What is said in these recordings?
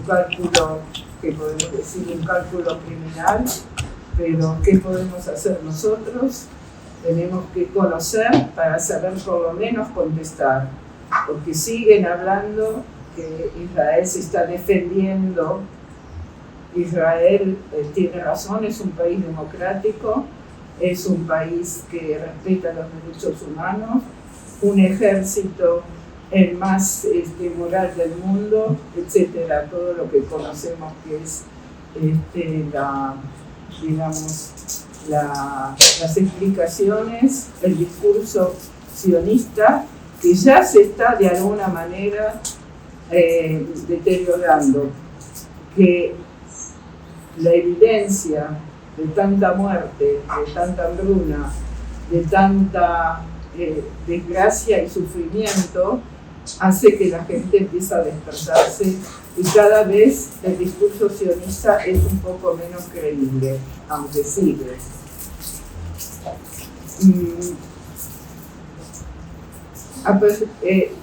cálculo, que podemos decir un cálculo criminal, pero ¿qué podemos hacer nosotros? Tenemos que conocer para saber por lo menos contestar, porque siguen hablando que Israel se está defendiendo. Israel tiene razón, es un país democrático, es un país que respeta los derechos humanos, un ejército el más moral del mundo, etcétera, todo lo que conocemos que es las explicaciones, el discurso sionista, que ya se está de alguna manera deteriorando, que la evidencia de tanta muerte, de tanta hambruna, de tanta desgracia y sufrimiento, hace que la gente empiece a despertarse y cada vez el discurso sionista es un poco menos creíble, aunque sigue.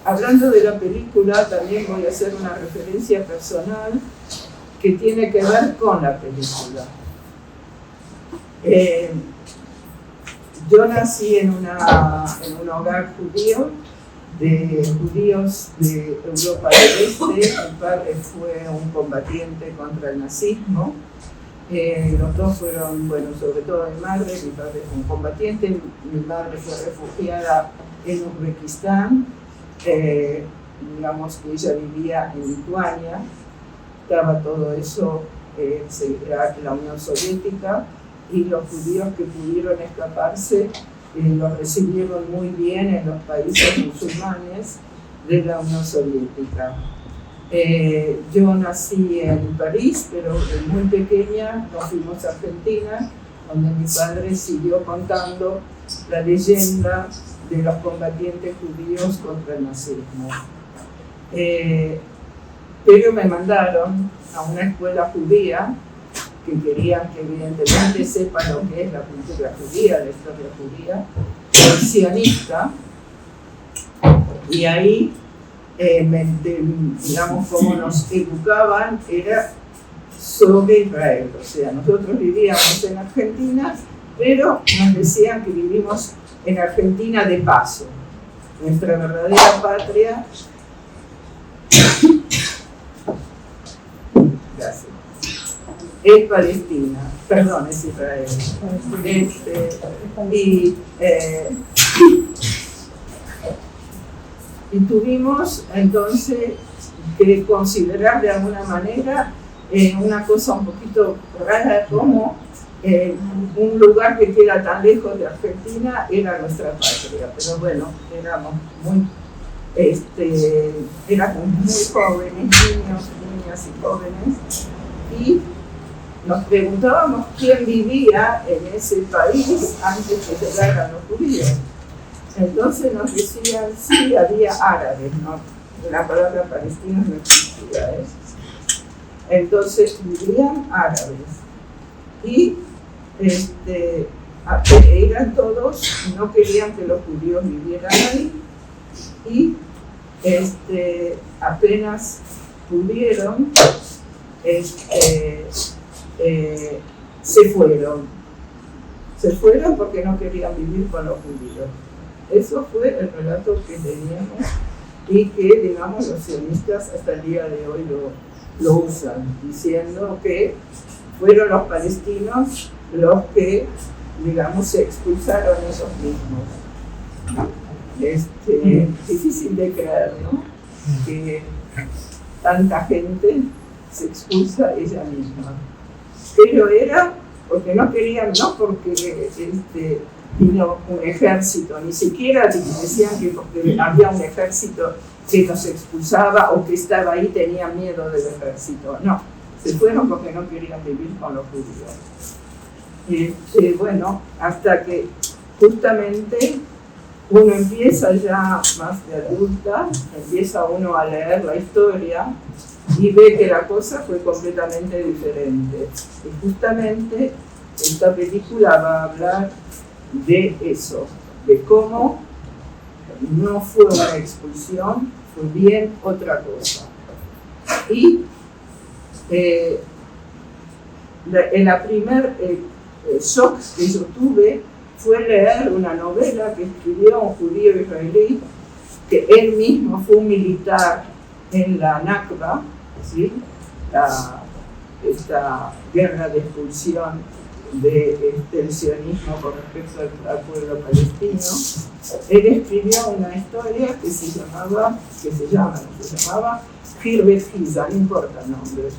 Hablando de la película, también voy a hacer una referencia personal que tiene que ver con la película. Yo nací en un hogar judío, de judíos de Europa del Este. Mi padre fue un combatiente contra el nazismo. Los dos fueron, bueno, sobre todo mi padre fue un combatiente, mi madre fue refugiada en Uzbekistán, digamos que ella vivía en Lituania, estaba todo eso, era la Unión Soviética, y los judíos que pudieron escaparse los recibieron muy bien en los países musulmanes de la Unión Soviética. Yo nací en París, pero muy pequeña nos fuimos a Argentina, donde mi padre siguió contando la leyenda de los combatientes judíos contra el nazismo. Pero me mandaron a una escuela judía, que querían que evidentemente sepa lo que es la cultura judía, la historia judía, el sionista, y ahí, digamos, como nos educaban, era sobre Israel. O sea, nosotros vivíamos en Argentina, pero nos decían que vivimos en Argentina de paso. Nuestra verdadera patria, gracias, es Palestina, perdón, es Israel. Y tuvimos entonces que considerar de alguna manera una cosa un poquito rara, como un lugar que queda tan lejos de Argentina era nuestra patria. Pero bueno, éramos muy jóvenes, niñas y jóvenes, y nos preguntábamos quién vivía en ese país antes que llegaran los judíos. Entonces nos decían, sí, había árabes, ¿no? La palabra palestina no existía, ¿eh? Entonces vivían árabes. Y eran todos, no querían que los judíos vivieran ahí, y apenas pudieron, se fueron porque no querían vivir con los judíos. Eso fue el relato que teníamos y que, digamos, los sionistas hasta el día de hoy lo usan, diciendo que fueron los palestinos los que, digamos, se expulsaron ellos mismos. Difícil de creer, ¿no? Que tanta gente se expulsa ella misma. Pero era porque no querían, no porque vino un ejército, ni siquiera decían que porque había un ejército que nos expulsaba o que estaba ahí, tenían miedo del ejército. No, se fueron porque no querían vivir con los judíos. Bueno, hasta que justamente uno empieza ya más de adulta, empieza uno a leer la historia y ve que la cosa fue completamente diferente. Y justamente esta película va a hablar de eso, de cómo no fue una expulsión, fue bien otra cosa. Y La primer shock que yo tuve fue leer una novela que escribió un judío israelí, que él mismo fue un militar en la Nakba, ¿sí? Esta guerra de expulsión del sionismo con respecto al pueblo palestino. Él escribió una historia que se llamaba Hirbet Giza, no importa el nombre,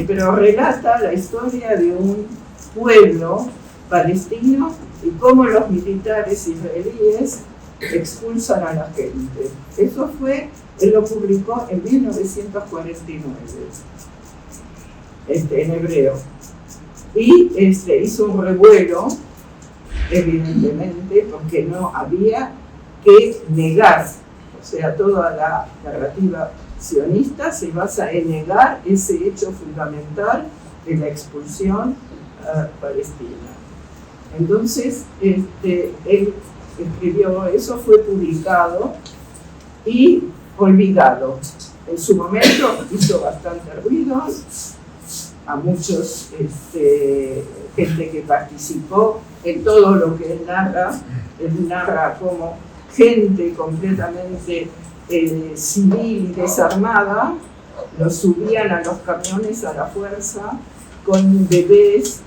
pero relata la historia de un pueblo palestino y cómo los militares israelíes expulsan a la gente. Eso él lo publicó en 1949, en hebreo. Y hizo un revuelo, evidentemente, porque no había que negar, o sea, toda la narrativa sionista se basa en negar ese hecho fundamental de la expulsión palestina. Entonces, él escribió eso, fue publicado y olvidado. En su momento hizo bastante ruido, a muchos gente que participó en todo lo que él narra como gente completamente civil y desarmada, los subían a los camiones a la fuerza con bebés,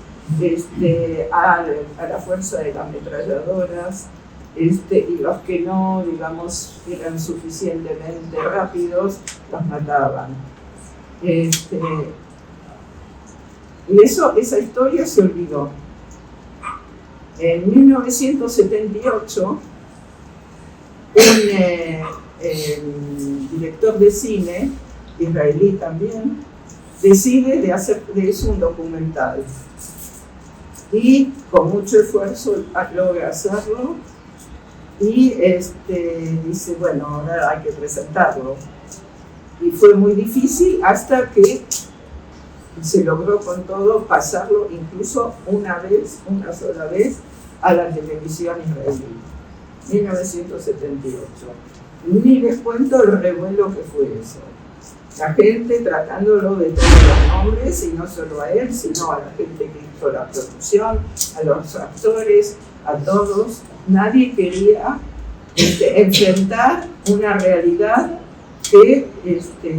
a la fuerza de las ametralladoras, y los que no, digamos, eran suficientemente rápidos, los mataban. Y esa historia se olvidó. En 1978, un director de cine, israelí también, decide de eso un documental. Y con mucho esfuerzo logra hacerlo y dice, bueno, ahora hay que presentarlo. Y fue muy difícil hasta que se logró con todo pasarlo incluso una sola vez a la televisión israelí, 1978. Ni les cuento el revuelo que fue eso. La gente tratándolo de todos los nombres, y no solo a él, sino a la gente que hizo la producción, a los actores, a todos. Nadie quería enfrentar una realidad que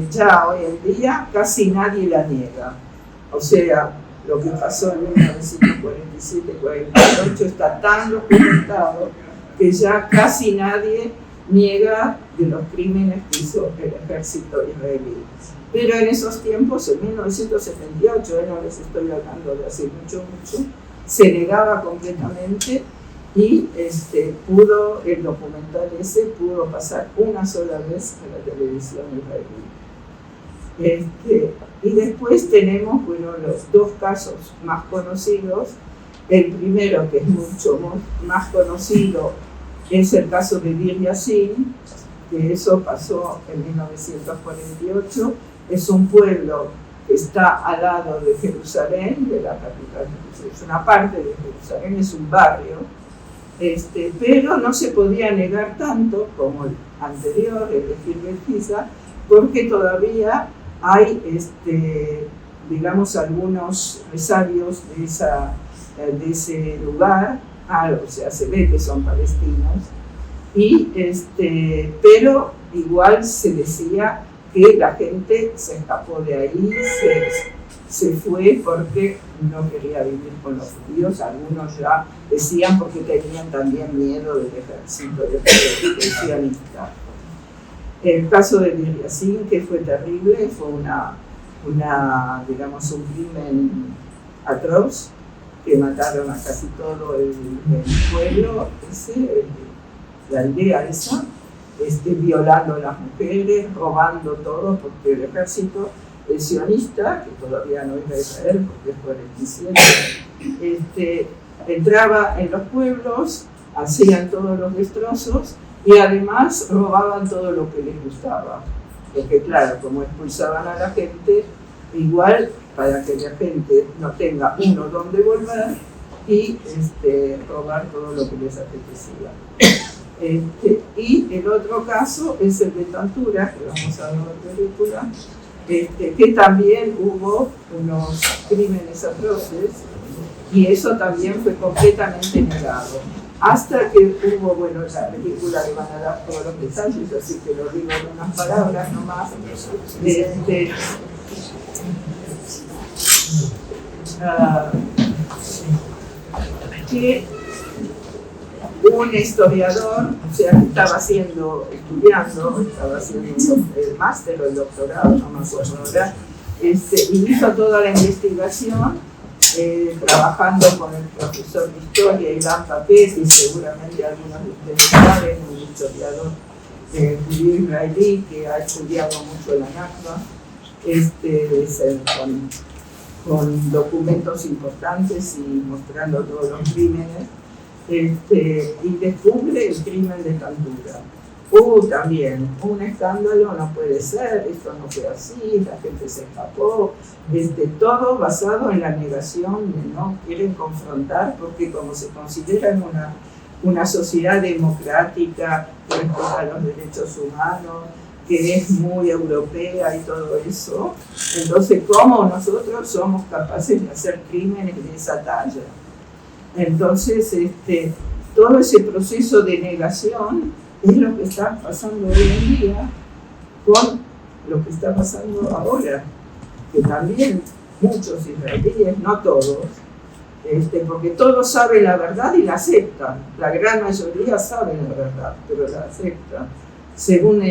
ya hoy en día casi nadie la niega. O sea, lo que pasó en 1947-48 está tan documentado que ya casi nadie niega de los crímenes que hizo el ejército israelí. Pero en esos tiempos, en 1978, no les estoy hablando de hace mucho, se negaba completamente y el documental ese pudo pasar una sola vez a la televisión israelí. Y después tenemos, los dos casos más conocidos. El primero, que es mucho más conocido, es el caso de Bir Yassin, que eso pasó en 1948. Es un pueblo que está al lado de Jerusalén, de la capital. Es una parte de Jerusalén, es un barrio, pero no se podía negar tanto como el anterior, el de Hirbet Giza, porque todavía hay, digamos, algunos resabios de ese lugar. O sea, se ve que son palestinos, pero igual se decía que la gente se escapó de ahí, se fue porque no quería vivir con los judíos. Algunos ya decían porque tenían también miedo del ejército del sionista. El caso de Bir Yassin, que fue terrible, fue digamos, un crimen atroz, que mataron a casi todo el pueblo, la aldea esa, violando a las mujeres, robando todo, porque el ejército sionista, que todavía no iba a Israel porque es 47, entraba en los pueblos, hacían todos los destrozos y además robaban todo lo que les gustaba. Porque claro, como expulsaban a la gente, igual para que la gente no tenga uno donde volver y robar todo lo que les apetecía. Y el otro caso es el de Tantura, que vamos a ver en la película, que también hubo unos crímenes atroces y eso también fue completamente negado. Hasta que hubo, bueno, la película le van a dar todos los detalles, así que lo digo en unas palabras nomás. Que un historiador, o sea, que estaba estudiando el máster o el doctorado, no me acuerdo ahora, y hizo toda la investigación trabajando con el profesor de historia Ilan Papez, y seguramente algunos de ustedes saben, un historiador judío israelí que ha estudiado mucho la Nakba, con documentos importantes y mostrando todos los crímenes, y descubre el crimen de Tantura. También un escándalo, no puede ser, esto no fue así, la gente se escapó, todo basado en la negación de no quieren confrontar, porque como se consideran una sociedad democrática que respeta los derechos humanos, que es muy europea y todo eso, entonces ¿cómo nosotros somos capaces de hacer crímenes de esa talla? Entonces todo ese proceso de negación es lo que está pasando hoy en día con lo que está pasando ahora, que también muchos israelíes, no todos, porque todos saben la verdad y la aceptan, la gran mayoría saben la verdad, pero la aceptan. Según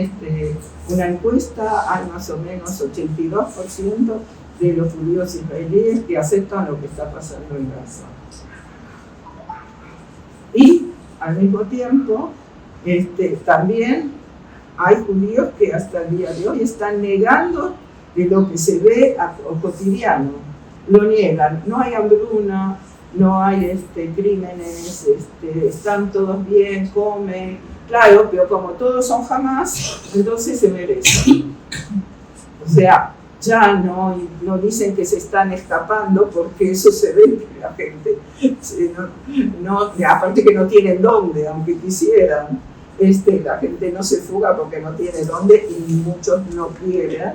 una encuesta, hay más o menos 82% de los judíos israelíes que aceptan lo que está pasando en Gaza. Y al mismo tiempo, también hay judíos que hasta el día de hoy están negando de lo que se ve cotidiano. Lo niegan, no hay hambruna, no hay crímenes, están todos bien, comen. Claro, pero como todos son Hamas, entonces se merecen. O sea, ya no dicen que se están escapando, porque eso se ve que la gente, aparte que no tienen dónde, aunque quisieran, la gente no se fuga porque no tiene dónde y muchos no quieren,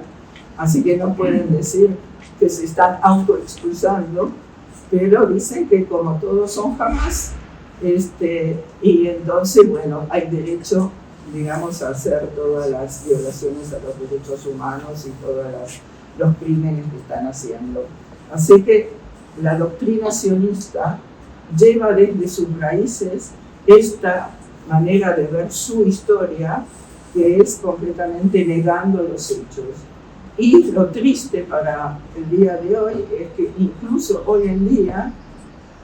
así que no pueden decir que se están autoexpulsando, pero dicen que como todos son Hamas, y entonces, bueno, hay derecho, digamos, a hacer todas las violaciones a los derechos humanos y todos los crímenes que están haciendo. Así que la doctrina sionista lleva desde sus raíces esta manera de ver su historia, que es completamente negando los hechos. Y lo triste para el día de hoy es que incluso hoy en día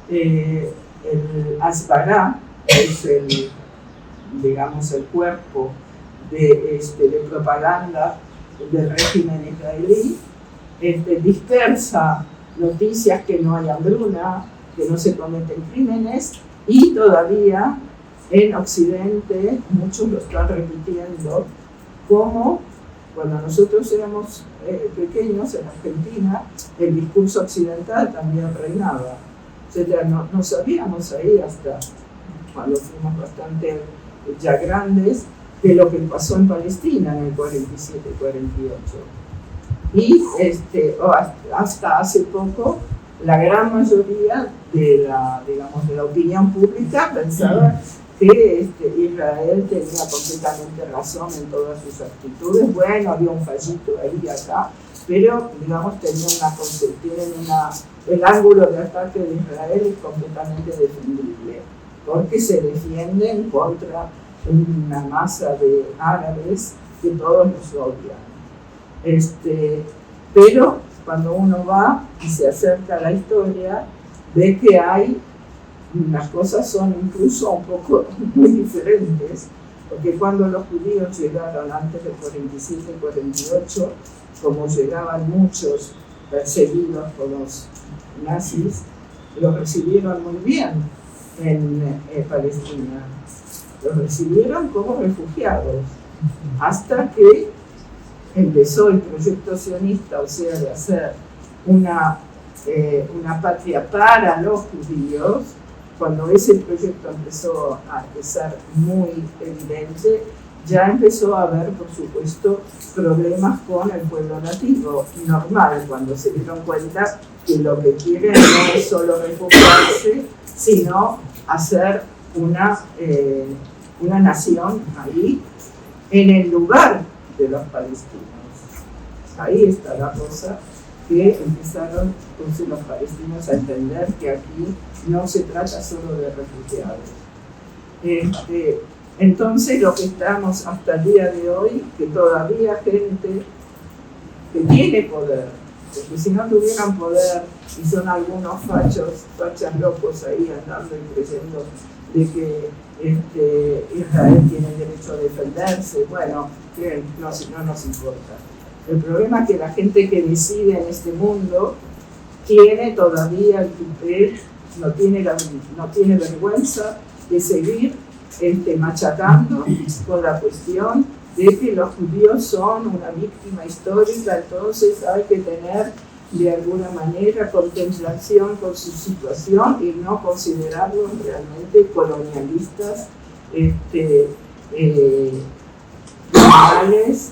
el Hasbara, que es el cuerpo de propaganda del régimen israelí, dispersa noticias que no hay hambruna, que no se cometen crímenes, y todavía en Occidente muchos lo están repitiendo, como cuando nosotros éramos pequeños en Argentina, el discurso occidental también reinaba. O sea, no sabíamos ahí hasta cuando fuimos bastante ya grandes de lo que pasó en Palestina en el 47-48. Y hasta hace poco la gran mayoría de la opinión pública pensaba que Israel tenía completamente razón en todas sus actitudes. Bueno, había un fallito ahí y acá, pero digamos el ángulo de ataque de Israel es completamente defendible, porque se defienden contra una masa de árabes que todos los odian. Pero cuando uno va y se acerca a la historia, ve que las cosas son incluso un poco muy diferentes, porque cuando los judíos llegaron antes del 47-48, como llegaban muchos perseguidos por los nazis, los recibieron muy bien en Palestina. Los recibieron como refugiados, hasta que empezó el proyecto sionista, o sea, de hacer una patria para los judíos. Cuando ese proyecto empezó a ser muy evidente, ya empezó a haber, por supuesto, problemas con el pueblo nativo, normal, cuando se dieron cuenta que lo que quieren no es solo refugiarse, sino hacer una nación ahí, en el lugar de los palestinos. Ahí está la cosa, que empezaron entonces los palestinos a entender que aquí no se trata solo de refugiados. Entonces lo que estamos hasta el día de hoy, que todavía gente que tiene poder, porque si no tuvieran poder y son algunos fachas locos ahí andando y creyendo de que Israel tiene derecho a defenderse, bueno, no nos importa. El problema es que la gente que decide en este mundo tiene todavía el tupé, no tiene vergüenza de seguir machacando con la cuestión de que los judíos son una víctima histórica, entonces hay que tener de alguna manera contemplación con su situación y no considerarlos realmente colonialistas normales,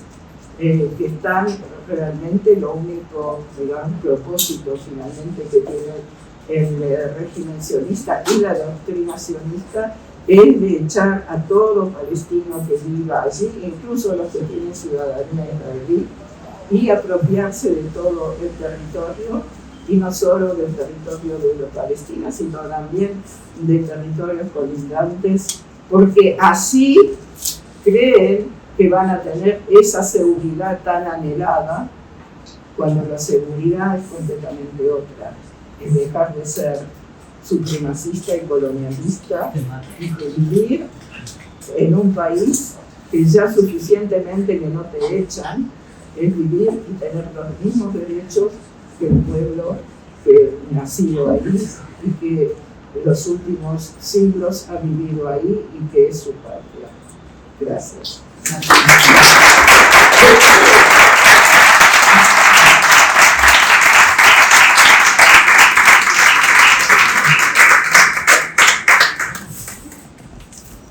que están realmente lo único, digamos, propósito finalmente que tiene el régimen sionista y la doctrina sionista es de echar a todo palestino que viva allí, incluso los que tienen ciudadanía israelí, y apropiarse de todo el territorio, y no solo del territorio de los palestinos, sino también de territorios colindantes, porque así creen que van a tener esa seguridad tan anhelada, cuando la seguridad es completamente otra, es dejar de ser supremacista y colonialista y de vivir en un país que ya suficientemente que no te echan, es vivir y tener los mismos derechos que el pueblo que nació ahí y que en los últimos siglos ha vivido ahí y que es su patria. Gracias.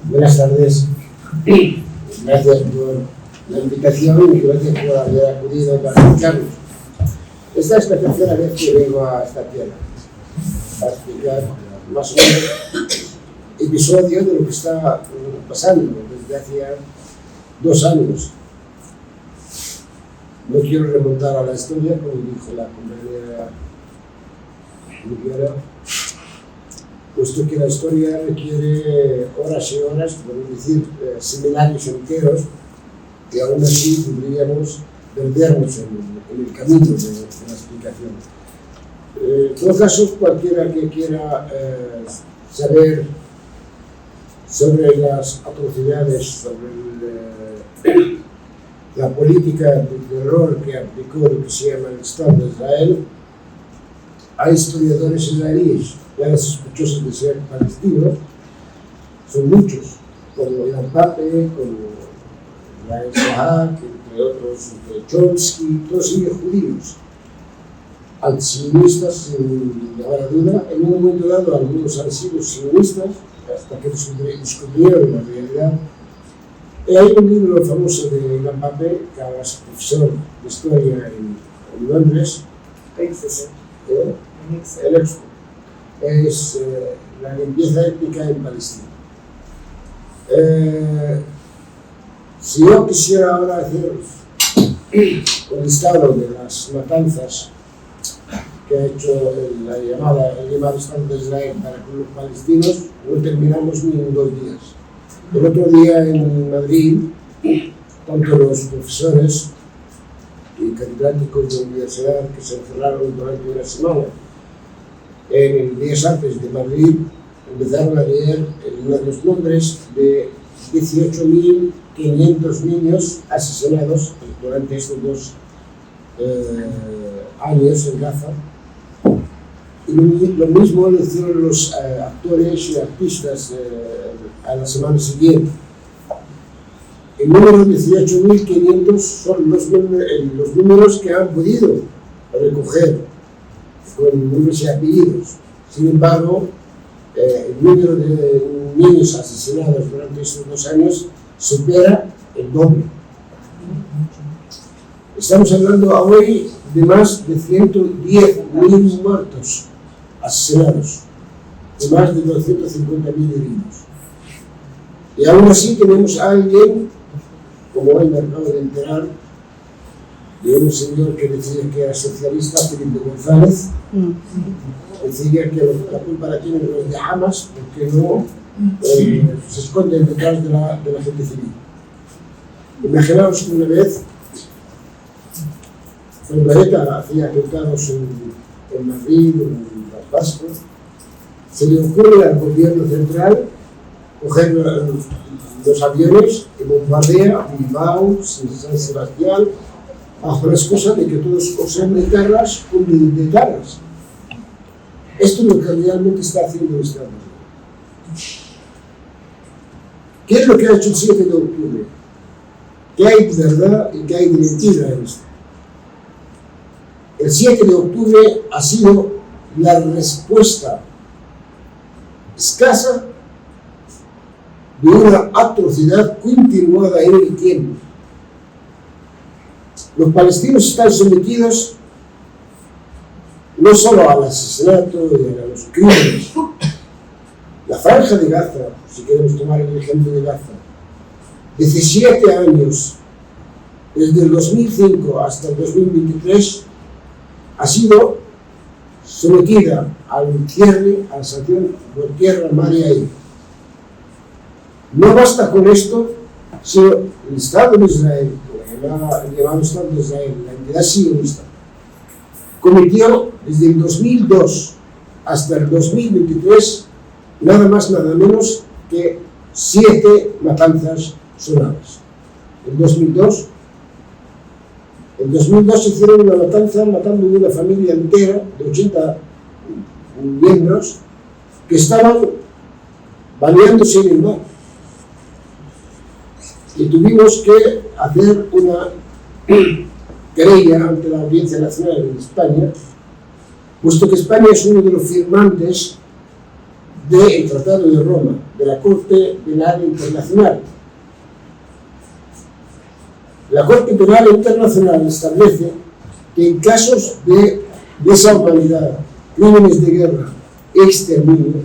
Buenas tardes. Gracias por la invitación y gracias por haber acudido para escucharnos. Esta es la tercera vez que vengo a esta tierra a explicar más o menos episodios de lo que está pasando desde hace 2 años. No quiero remontar a la historia, como dijo la compañera Lubiera, puesto que la historia requiere horas y horas, por decir, seminarios enteros, y aún así podríamos perdernos en el camino de la explicación. En todo caso, cualquiera que quiera saber sobre las atrocidades, sobre la política de terror que aplicó lo que se llama el Estado de Israel, hay historiadores israelíes ya sospechosos de ser palestinos, son muchos, como Ilan Pape, como Rael Shahak, entre otros, Chomsky, todos ellos judíos, antisionistas sin lugar a duda. En un momento dado algunos han sido sionistas hasta que descubrieron la realidad. Y hay un libro famoso de Ilan Pape, que ahora es profesor de historia en Londres, el Expo, es la limpieza étnica en Palestina. Si yo quisiera ahora hacer un listado de las matanzas que ha hecho el llamado Estado de Israel para con los palestinos, no terminamos ni en 2 días. El otro día en Madrid, tanto los profesores y catedráticos de universidad que se encerraron durante una semana en el Bellas Artes de Madrid, empezaron a leer los nombres de 18.500 niños asesinados durante estos 2 años en Gaza. Y lo mismo lo hicieron los actores y artistas a la semana siguiente. El número de 18.500 son los números que han podido recoger con nombres y apellidos. Sin embargo, el número de niños asesinados durante estos 2 años supera el doble. Estamos hablando hoy de más de 110.000 muertos, asesinados, de más de 250.000 heridos. Y aún así tenemos a alguien, como hoy me acabo de enterar, de un señor que decía que era socialista, Felipe González, decía que la culpa la tienen los de Hamas porque no se esconden detrás de la gente civil. Imaginaos que una vez, cuando ETA hacía atentados en Madrid, en Las Vascas, se le ocurre al gobierno central coger los aviones y bombardea Bilbao, San Sebastián, bajo la excusa de que todos usan etarras con etarras. Esto es lo que realmente está haciendo el Estado. ¿Qué es lo que ha hecho el 7 de octubre? ¿Qué hay de verdad y qué hay de mentira en esto? El 7 de octubre ha sido la respuesta escasa de una atrocidad continuada en el tiempo. Los palestinos están sometidos no solo al asesinato y a los crímenes. La franja de Gaza, si queremos tomar el ejemplo de Gaza, 17 años, desde el 2005 hasta el 2023, ha sido sometida al cierre, a la sanción por tierra, mar y aire. No basta con esto, sino el Estado de Israel, el llamado Estado de Israel, la entidad sionista, cometió desde el 2002 hasta el 2023 nada más, nada menos que 7 matanzas sonadas. En 2002 hicieron una matanza matando una familia entera de 80 miembros que estaban bañándose en el mar. Y tuvimos que hacer una querella ante la Audiencia Nacional en España, puesto que España es uno de los firmantes del Tratado de Roma, de la Corte Penal Internacional. La Corte Penal Internacional establece que en casos de lesa humanidad, crímenes de guerra, exterminio,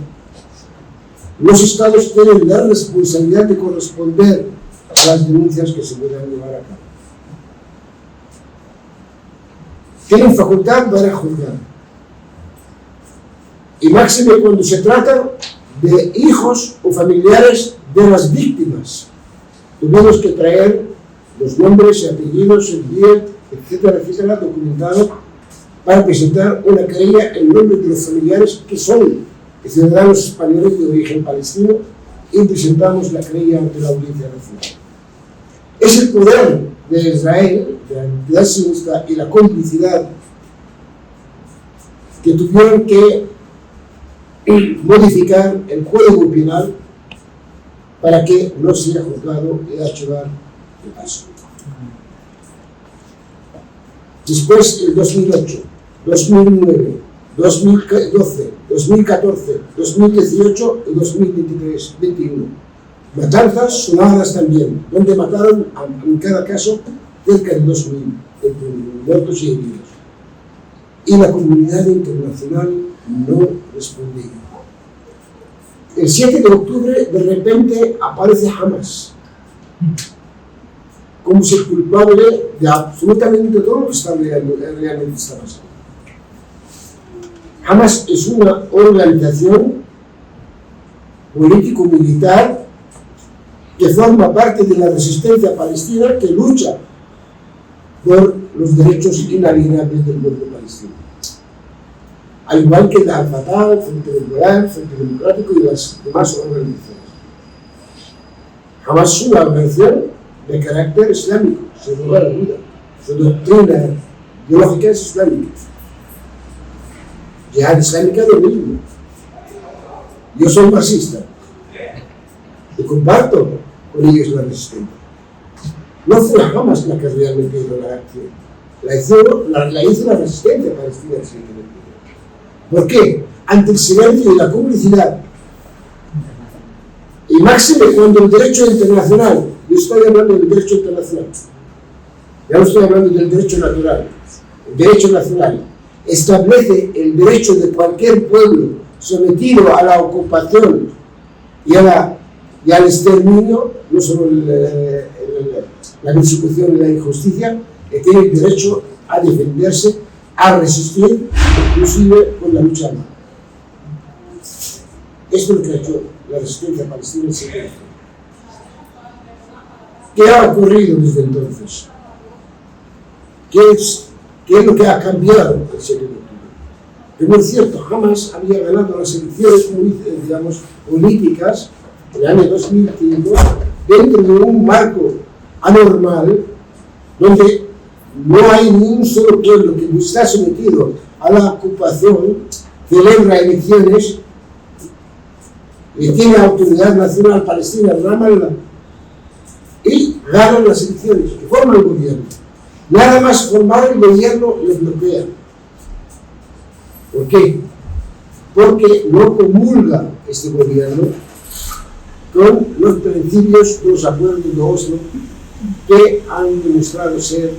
los Estados tienen la responsabilidad de corresponder a las denuncias que se puedan llevar a cabo. Tienen facultad para juzgar. Y máxime cuando se trata de hijos o familiares de las víctimas. Tuvimos que traer los nombres y apellidos, el día, etcétera, etcétera, documentado para presentar una querella en nombre de los familiares que son ciudadanos españoles de origen palestino y presentamos la querella ante la Audiencia Nacional. Es el poder de Israel, de la entidad sionista y la complicidad que tuvieron que modificar el Código Penal para que no sea juzgado y archivar el caso. Después, el 2008, 2009, 2012, 2014, 2018 y 2021. Matanzas sonadas también, donde mataron en cada caso cerca de 2.000 muertos y heridos. Y la comunidad internacional no respondía. El 7 de octubre de repente aparece Hamas como ser culpable de absolutamente todo lo que realmente está pasando. Hamas es una organización político-militar que forma parte de la resistencia palestina que lucha por los derechos inalienables del pueblo palestino. Al igual que la Al-Fatah, el Frente del Golán, el Frente Democrático y las demás organizaciones. Hamas es una organización de carácter islámico, sin lugar a duda. Su doctrina ideológica es islámica. Yihad islámica lo mismo. Yo soy marxista y comparto con ellos la resistencia. No fue Hamas la que realmente hizo la acción. La hizo la resistencia palestina. ¿Por qué? Ante el silencio y la complicidad. Y máxime cuando el derecho internacional Yo estoy hablando del derecho internacional. Ya no estoy hablando del derecho natural. El derecho nacional establece el derecho de cualquier pueblo sometido a la ocupación y al exterminio, no solo la persecución y la injusticia, que tiene el derecho a defenderse, a resistir, inclusive con la lucha armada. Esto es lo que ha hecho la resistencia palestina en ese tiempo. ¿Qué ha ocurrido desde entonces? ¿Qué es lo que ha cambiado el 7 de octubre? Primero es cierto, jamás había ganado las elecciones, digamos, políticas en el año 2005 dentro de un marco anormal donde no hay ni un solo pueblo que está sometido a la ocupación, celebra elecciones y tiene autoridad nacional palestina en Ramallah y ganan las elecciones y forman el gobierno. Nada más formar el gobierno les bloquea. ¿Por qué? Porque no comulga este gobierno con los principios de los acuerdos de Oslo, que han demostrado ser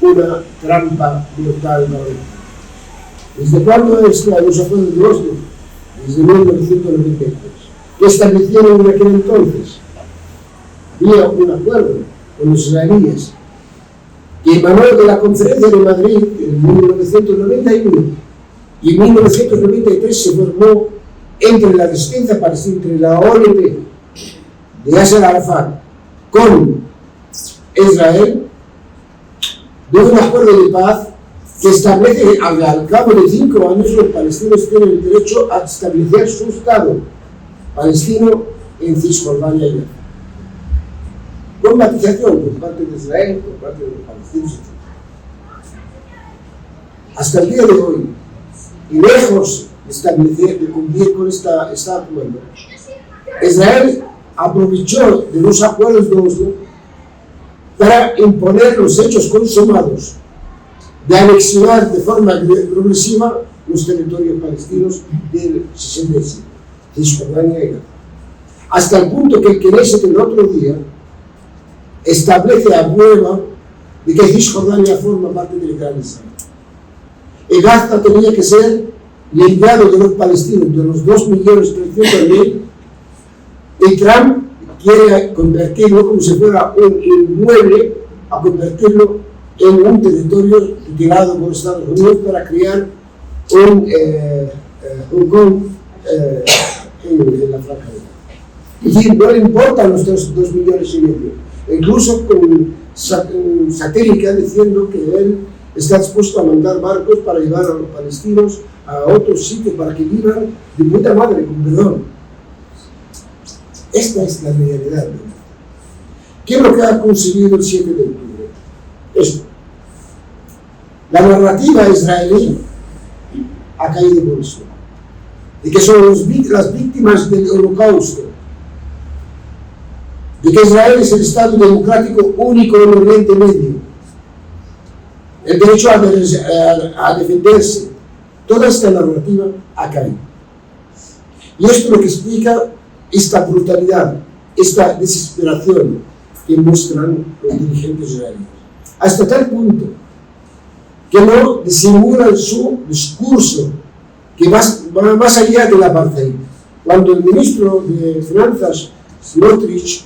una trampa brutal. ¿Desde cuándo están los acuerdos de Oslo? Desde 1993. ¿Qué establecieron en aquel entonces? Había un acuerdo con los israelíes que emanó de la Conferencia de Madrid en 1991 y en 1993 se formó entre la resistencia palestina, entre la OLP de Yasser Arafat con Israel, de un acuerdo de paz que establece que al cabo de 5 años los palestinos tienen el derecho a establecer su Estado palestino en Cisjordania y Gaza, con matización por parte de Israel, por parte de los palestinos, etc. Hasta el día de hoy, y lejos de cumplir con este acuerdo, Israel aprovechó de los acuerdos de Oslo para imponer los hechos consumados de anexionar de forma progresiva los territorios palestinos del 67, Cisjordania y Gaza. Hasta el punto que el Knesset el otro día establece a prueba de que Cisjordania forma parte del Gran Israel. Y Gaza tenía que ser limpiado de los palestinos, de los 2.300.000, y Trump quiere convertirlo como si fuera un inmueble, a convertirlo en un territorio retirado por Estados Unidos para crear un Hong Kong en la Franja de Gaza. Es decir, no le importan los 2,5 millones. Incluso con un satélite diciendo que él está dispuesto a mandar barcos para llevar a los palestinos a otros sitios para que vivan de puta madre, con perdón. Esta es la realidad. ¿Qué es lo que ha conseguido el 7 de octubre? Esto. La narrativa israelí ha caído por el suelo. De que son las víctimas del holocausto. De que Israel es el Estado democrático único en Oriente Medio. El derecho a defenderse. Toda esta narrativa ha caído. Y esto es lo que explica esta brutalidad, esta desesperación que muestran los dirigentes israelíes. Hasta tal punto que no disimulan su discurso, que va más allá del apartheid. Cuando el ministro de Finanzas, Smotrich,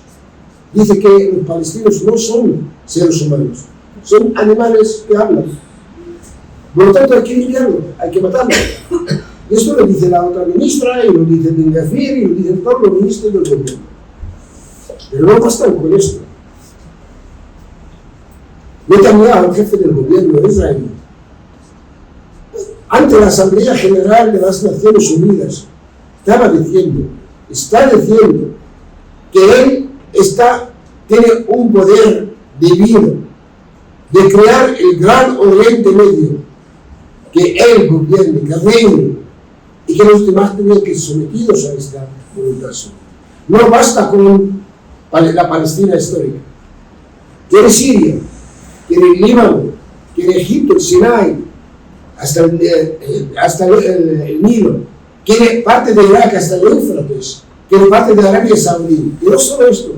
dice que los palestinos no son seres humanos, son animales que hablan. Por lo tanto, hay que limpiarlo, hay que matarlo. Y esto lo dice la otra ministra, y lo dice Ben Gvir, y lo dicen todos los ministros del gobierno. Pero no bastan con esto. Netanyahu, el jefe del gobierno israelí, ante la Asamblea General de las Naciones Unidas, está diciendo que él tiene un poder divino de crear el gran Oriente Medio, que él gobierne, que reine, y que los demás tenían que ser sometidos a esta voluntad. No basta con la Palestina histórica. Quiere Siria, quiere el Líbano, quiere Egipto, el Sinai, hasta el Nilo, quiere parte de Irak hasta el Éufrates, quiere parte de Arabia Saudí. Y no solo esto,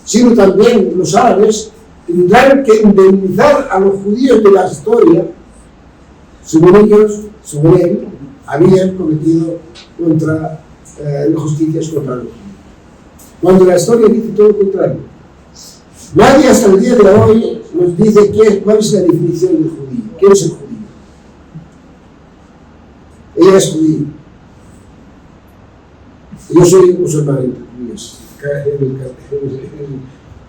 sino también los árabes, tendrán que indemnizar a los judíos de la historia, según ellos, según él, habían cometido injusticias contra los judíos. Cuando la historia dice todo lo contrario. Nadie hasta el día de hoy nos dice cuál es la definición del judío. ¿Quién es el judío? Ella es judía. Yo soy musulmán, entre comillas.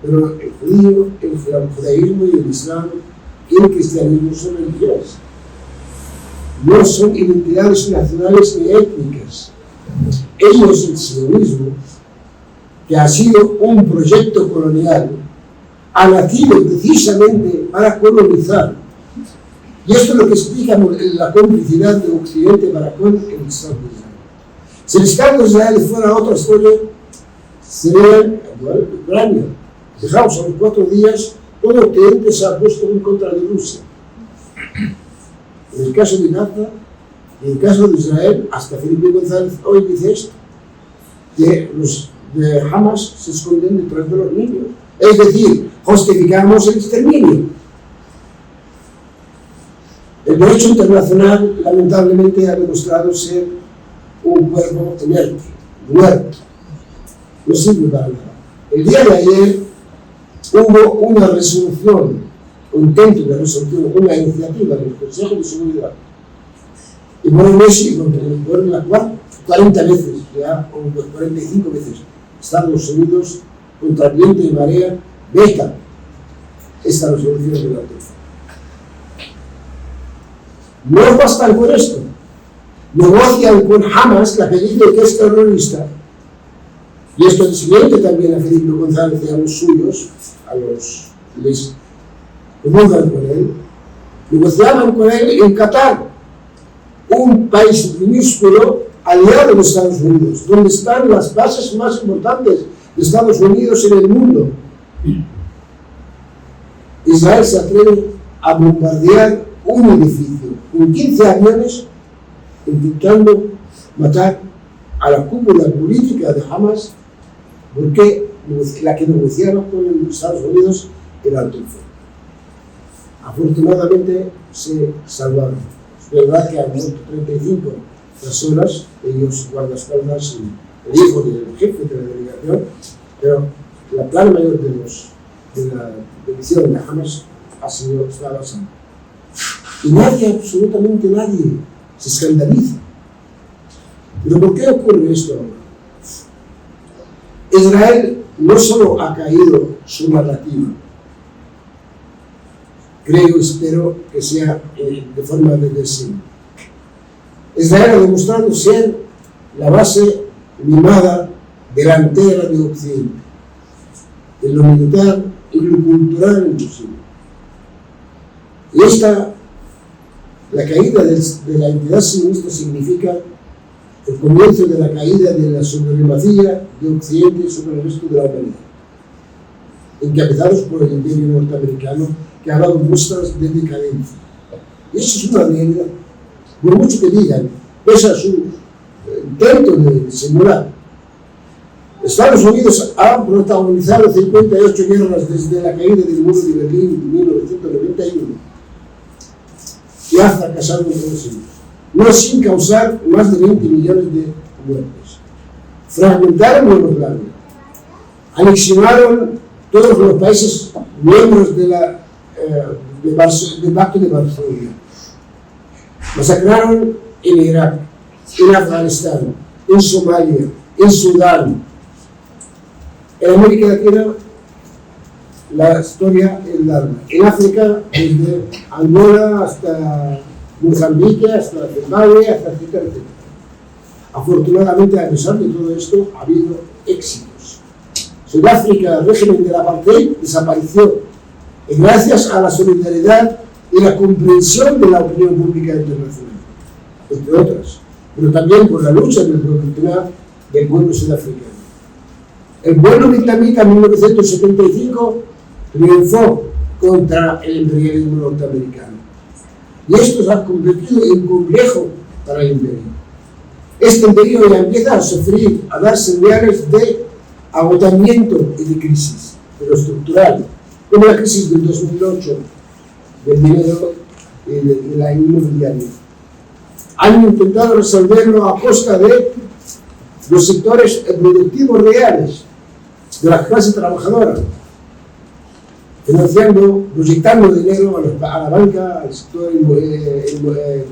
Pero el judío, el judaísmo y el islam y el cristianismo son religiones. No son identidades nacionales ni étnicas. Ellos, el sionismo, que ha sido un proyecto colonial, ha nacido precisamente para colonizar. Y esto es lo que explica la complicidad de Occidente para con el Estado de Israel. Si el Estado de Israel fuera otra historia, sería igual que Ucrania. Dejamos a los 4 días, todo Occidente se ha puesto en contra de Rusia. En el caso de Gaza, en el caso de Israel, hasta Felipe González hoy dice esto, que los de Hamas se esconden detrás de los niños. Es decir, justificamos el exterminio. El derecho internacional, lamentablemente, ha demostrado ser un cuerpo inerte, muerto. No sirve para nada. El día de ayer hubo una resolución, un intento de resolución, una iniciativa del Consejo de Seguridad. Y ponen Messi, ponen la 40 veces, ya, o 45 veces. Estados Unidos, contra viento y marea, veta esta resolución de la OTAN. No bastan con esto. Negocian con Hamas, la que dice que es terrorista, y esto es siguiente también a Felipe González y a los suyos, les comulgan con él, negociaban con él en Qatar, un país minúsculo aliado de los Estados Unidos, donde están las bases más importantes de Estados Unidos en el mundo. Israel se atreve a bombardear un edificio con 15 aviones intentando matar a la cúpula política de Hamas, porque la que negociaba con los Estados Unidos era alto el fuego. Afortunadamente se salvaron. Es verdad que han muerto 35 personas, ellos guardaespaldas y el hijo del jefe de la delegación, pero la plana mayor de la división de Hamas estaba salva. Y nadie, absolutamente nadie, se escandaliza. Pero ¿por qué ocurre esto ahora? Israel no solo ha caído su narrativa, creo, espero que sea de forma reversible. Israel ha demostrado ser la base mimada delantera de Occidente, en lo militar y lo cultural inclusive. Y la caída de la entidad sionista significa el comienzo de la caída de la supremacía de Occidente sobre el resto de la humanidad, encabezados por el imperio norteamericano, que ha dado muestras de decadencia. Y eso es una realidad. Por mucho que digan, pese a su intento de simular, Estados Unidos ha protagonizado 58 guerras desde la caída del muro de Berlín en 1991 y ha fracasado en todos ellos, no sin causar más de 20 millones de muertes. Fragmentaron Yugoslavia, anexionaron todos los países miembros del Pacto de Varsovia, masacraron en Irak, en Afganistán, en Somalia, en Sudán. En América Latina la historia es larga. En África, desde Angola hasta Mozambique, hasta Zimbabue, hasta etcétera, etcétera. Afortunadamente, a pesar de todo esto, ha habido éxitos. Sudáfrica, el régimen del apartheid, desapareció. Y gracias a la solidaridad y la comprensión de la opinión pública internacional, entre otras, pero también por la lucha del pueblo sudafricano. El pueblo vietnamita en 1975 triunfó contra el imperialismo norteamericano. Y esto se ha convertido en complejo para el imperio. Este imperio ya empieza a sufrir, a dar señales de agotamiento y de crisis. pero estructural, como la crisis del 2008, del dinero y de la inmobiliaria. Han intentado resolverlo a costa de los sectores productivos reales, de la clase trabajadora, financiando, proyectando dinero a la banca, al sector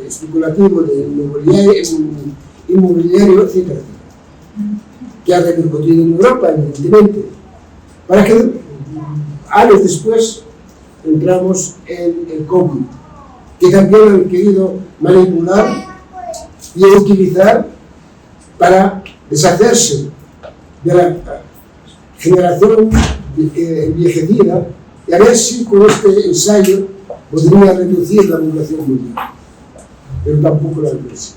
especulativo de inmobiliario, etc., que ha repercutido en Europa, evidentemente, para que años después entramos en el COVID, que también han querido manipular y utilizar para deshacerse de la generación envejecida y a ver si con este ensayo podría reducir la población mundial. Pero tampoco la empresa.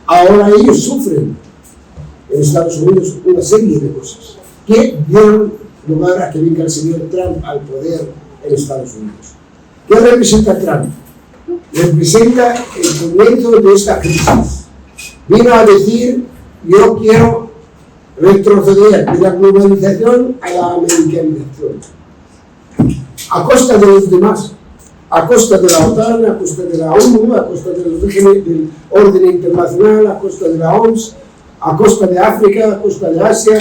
Ahora ellos sufren en Estados Unidos una serie de cosas que dieron lugar a que venga el señor Trump al poder en Estados Unidos. ¿Qué representa Trump? Representa el comienzo de esta crisis. Vino a decir: yo quiero retroceder de la globalización a la americanización, a costa de los demás, a costa de la OTAN, a costa de la ONU, a costa del orden internacional, a costa de la OMS, a costa de África, a costa de Asia,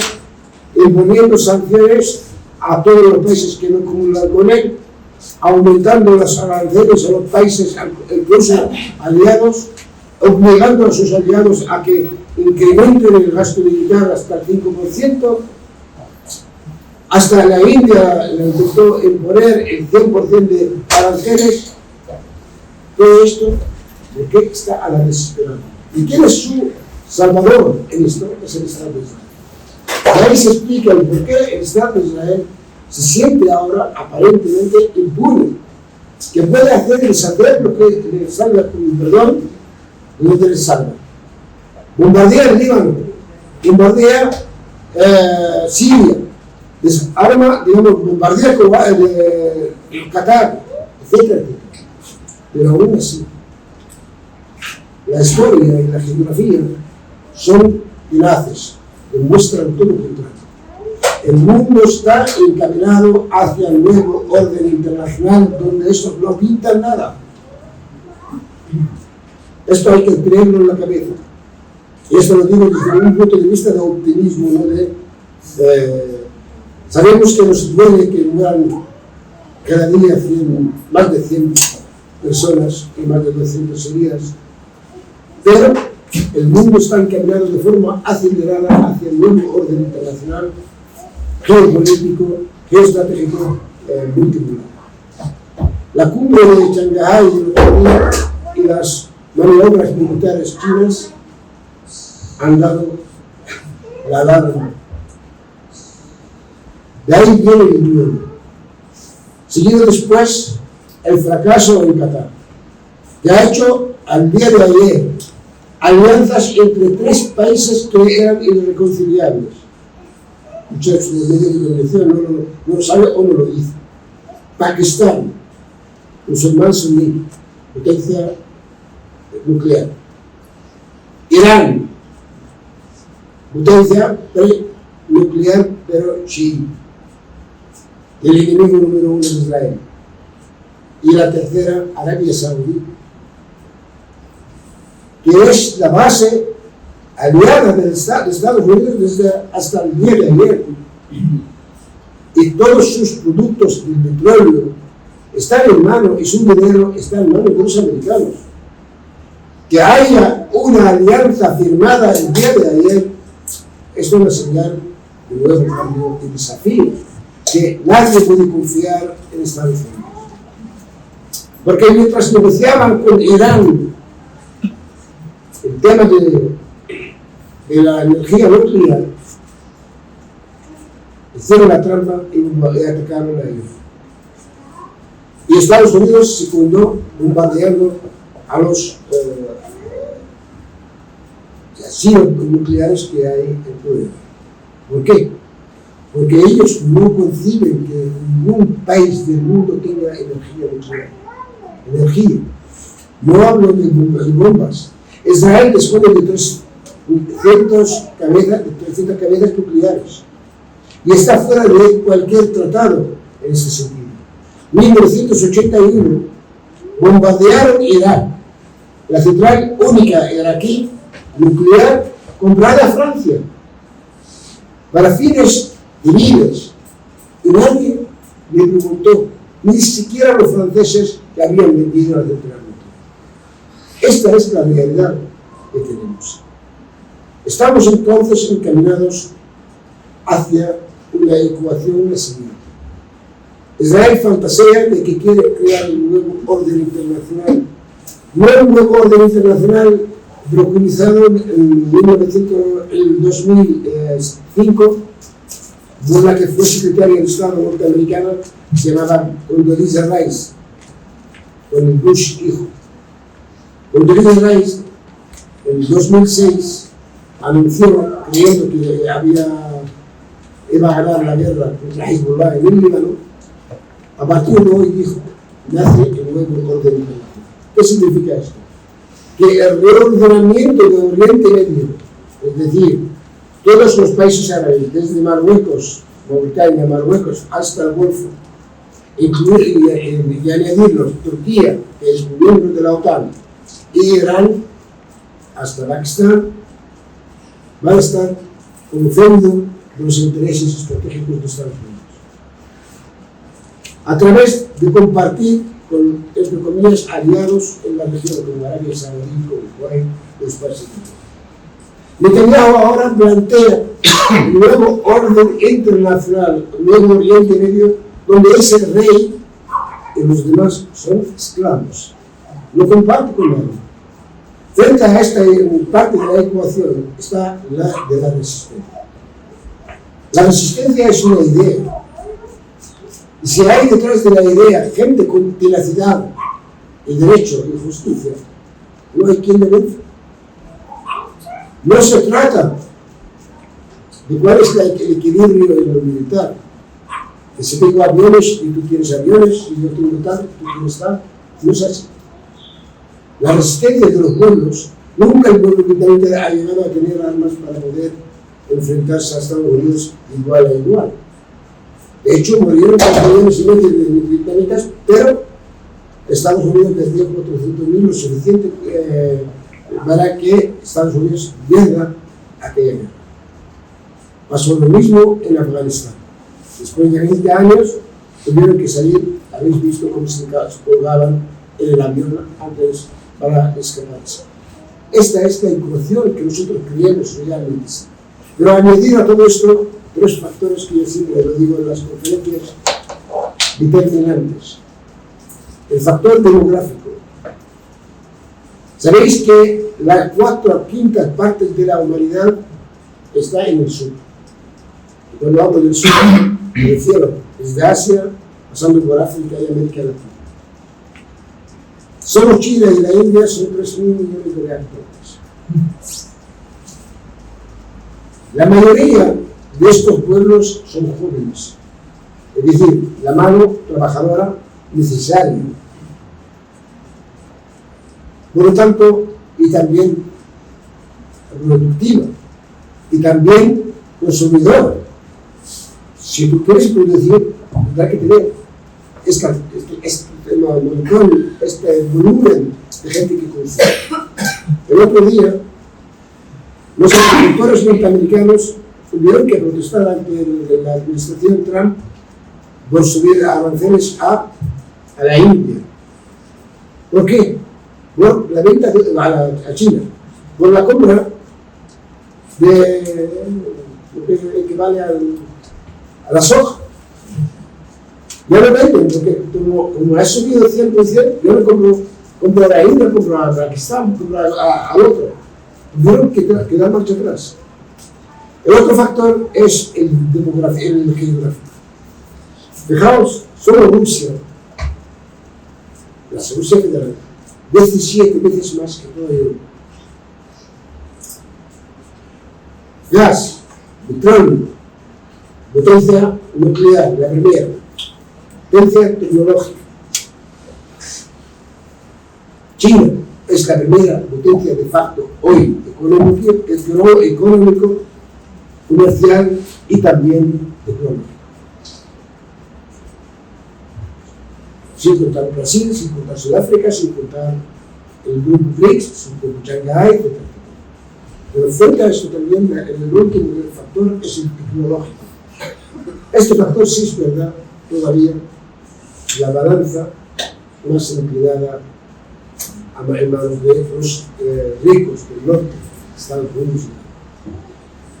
imponiendo sanciones a todos los países que no comulgan con él, aumentando las aranceles a los países, incluso aliados, obligando a sus aliados a que incrementen el gasto militar hasta el 5%, hasta la India le intentó imponer el 100% de aranceles. Todo esto, ¿de qué está a la desesperada? ¿Y quién es su salvador en esto? Es el Estado de Israel. Ahí se explica el por qué el Estado de Israel se siente ahora aparentemente impune, que puede hacer deshacer lo que le salga con perdón, lo que le salga. Bombardea el Líbano, bombardea Siria, desarma, digamos, bombardea el Qatar, etc. Pero aún así, la historia y la geografía son tenaces, demuestran todo lo contrario. El mundo está encaminado hacia el nuevo orden internacional donde estos no pintan nada. Esto hay que tenerlo en la cabeza. Y esto lo digo desde un punto de vista de optimismo, no de... sabemos que nos duele que mueran cada día más de 100 personas y más de 200 heridas, pero el mundo está encaminado de forma acelerada hacia el nuevo orden internacional, geopolítico, geoestratégico, multipolar. La cumbre de Shanghái y las maniobras militares chinas han dado la alarma. De ahí viene el duelo. Seguido después el fracaso en Qatar, que ha hecho al día de ayer alianzas entre 3 países que eran irreconciliables. Muchachos de medio de comunicación no lo sabe o no lo dice. Pakistán, musulmán suní, potencia nuclear. Irán, potencia nuclear pero chií. El enemigo número 1 es Israel. Y la tercera, Arabia Saudí, que es la base aliada de Estados Unidos hasta el día de ayer. Y todos sus productos del petróleo están en manos, y su dinero está en manos de los americanos. Que haya una alianza firmada el día de ayer es una señal de nuevo cambio y desafío, que nadie puede confiar en Estados Unidos. Porque mientras negociaban con Irán el tema de la energía nuclear, hicieron la trampa y atacaron a ellos. Y Estados Unidos se fundó bombardeando a los casinos nucleares que hay en poder. ¿Por qué? Porque ellos no conciben que ningún país del mundo tenga energía nuclear. Energía. No hablo de bombas. Israel dispone de 300 cabezas nucleares. y está fuera de cualquier tratado en ese sentido. 1981 bombardearon Irak, la central única iraquí nuclear comprada a Francia para fines civiles, y nadie le preguntó, ni siquiera los franceses que habían vendido la central nuclear. Esta es la realidad que tenemos. Estamos entonces encaminados hacia una ecuación a seguir. Israel fantasea de que quiere crear un nuevo orden internacional, no un nuevo orden internacional preconizado en 2005 por la que fue secretaria de Estado norteamericana, se llamaba Condoleezza Rice, con el Bush hijo. Condoleezza Rice en 2006 anunció, creyendo que iba a ganar la guerra contra Hezbollah en el Líbano, a partir de hoy dijo, nace el nuevo orden internacional. ¿Qué significa esto? Que el reordenamiento de Oriente Medio, es decir, todos los países árabes, desde Marruecos, Mauritania, Marruecos, hasta el Golfo, incluir y añadirlos Turquía, que es miembro de la OTAN, y Irán, hasta Pakistán, van a estar conociendo los intereses estratégicos de Estados Unidos. A través de compartir con, entre comillas, aliados en la región, como Arabia Saudí, como Kuwait, los países. Netanyahu ahora plantea un nuevo orden internacional, un nuevo Oriente Medio, donde es el rey y los demás son esclavos. No comparte con nadie. Frente a esta parte de la ecuación está la de la resistencia. La resistencia es una idea. Y si hay detrás de la idea gente con tenacidad y derecho y justicia, no hay quien le vence. No se trata de cuál es el equilibrio en lo militar. Que si tengo aviones y tú tienes aviones y yo tengo tal, tú tienes tal. No es así. La resistencia de los pueblos, nunca el pueblo británico ha llegado a tener armas para poder enfrentarse a Estados Unidos igual a igual. De hecho, murieron 4 millones y medio de británicas, pero Estados Unidos perdió 400.000, lo suficiente para que Estados Unidos pierda aquella guerra. Pasó lo mismo en Afganistán. Después de 20 años, tuvieron que salir, habéis visto cómo se colgaban en el avión antes para escaparse. Esta es la ecuación que nosotros creemos realmente. Pero añadir a todo esto 3 factores que yo siempre lo digo en las conferencias determinantes. El factor demográfico. Sabéis que las 4/5 partes de la humanidad está en el sur. Y cuando hablo del sur, me refiero desde Asia, pasando por África y América Latina. Solo China y la India son 3.000 millones de habitantes. La mayoría de estos pueblos son jóvenes, es decir, la mano trabajadora necesaria. Por lo tanto, y también productiva, y también consumidora. Si tú quieres producir, tendrás que tener este volumen de gente que consume. El otro día, los agricultores norteamericanos tuvieron que protestar ante la administración Trump por subir aranceles a la India. ¿Por qué? Por la venta a China, por la compra de lo que equivale a la soja. Ya lo venden, porque como ha subido 100%, yo no compro a la India, compro a Pakistán, compro al otro. Tuvieron que dar marcha atrás. El otro factor es el geográfico. Fijaos, solo Rusia, la Rusia Federal, 17 veces más que toda Europa. Gas, petróleo, potencia nuclear, la primera, potencia tecnológica. China es la primera potencia de facto hoy económico, comercial y también tecnológico. Sin contar Brasil, sin contar Sudáfrica, sin contar el grupo BRICS, sin contar Shanghái, etc. Pero frente a esto también el último factor es el tecnológico. Este factor sí es verdad, todavía la balanza más inclinada en manos de los ricos del norte, Estados Unidos.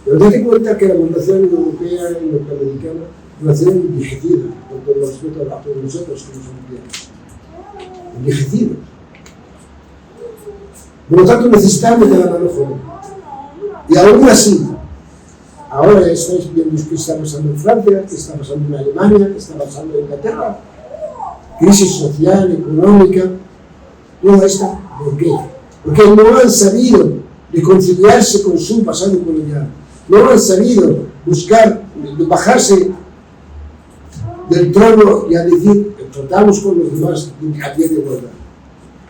Pero date cuenta que la población europea y norteamericana es una nación envejecida, con todo respeto a todos nosotros que somos europeos. Envejecidos. Por lo tanto, necesitamos de la mano joven. Y aún así, ahora estáis viendo qué está pasando en Francia, qué está pasando en Alemania, qué está pasando en Inglaterra. Crisis social, económica, toda esta. ¿Por qué? Porque no han sabido reconciliarse con su pasado colonial. No han sabido buscar, bajarse del trono y a decir, tratamos con los demás a pie de igualdad.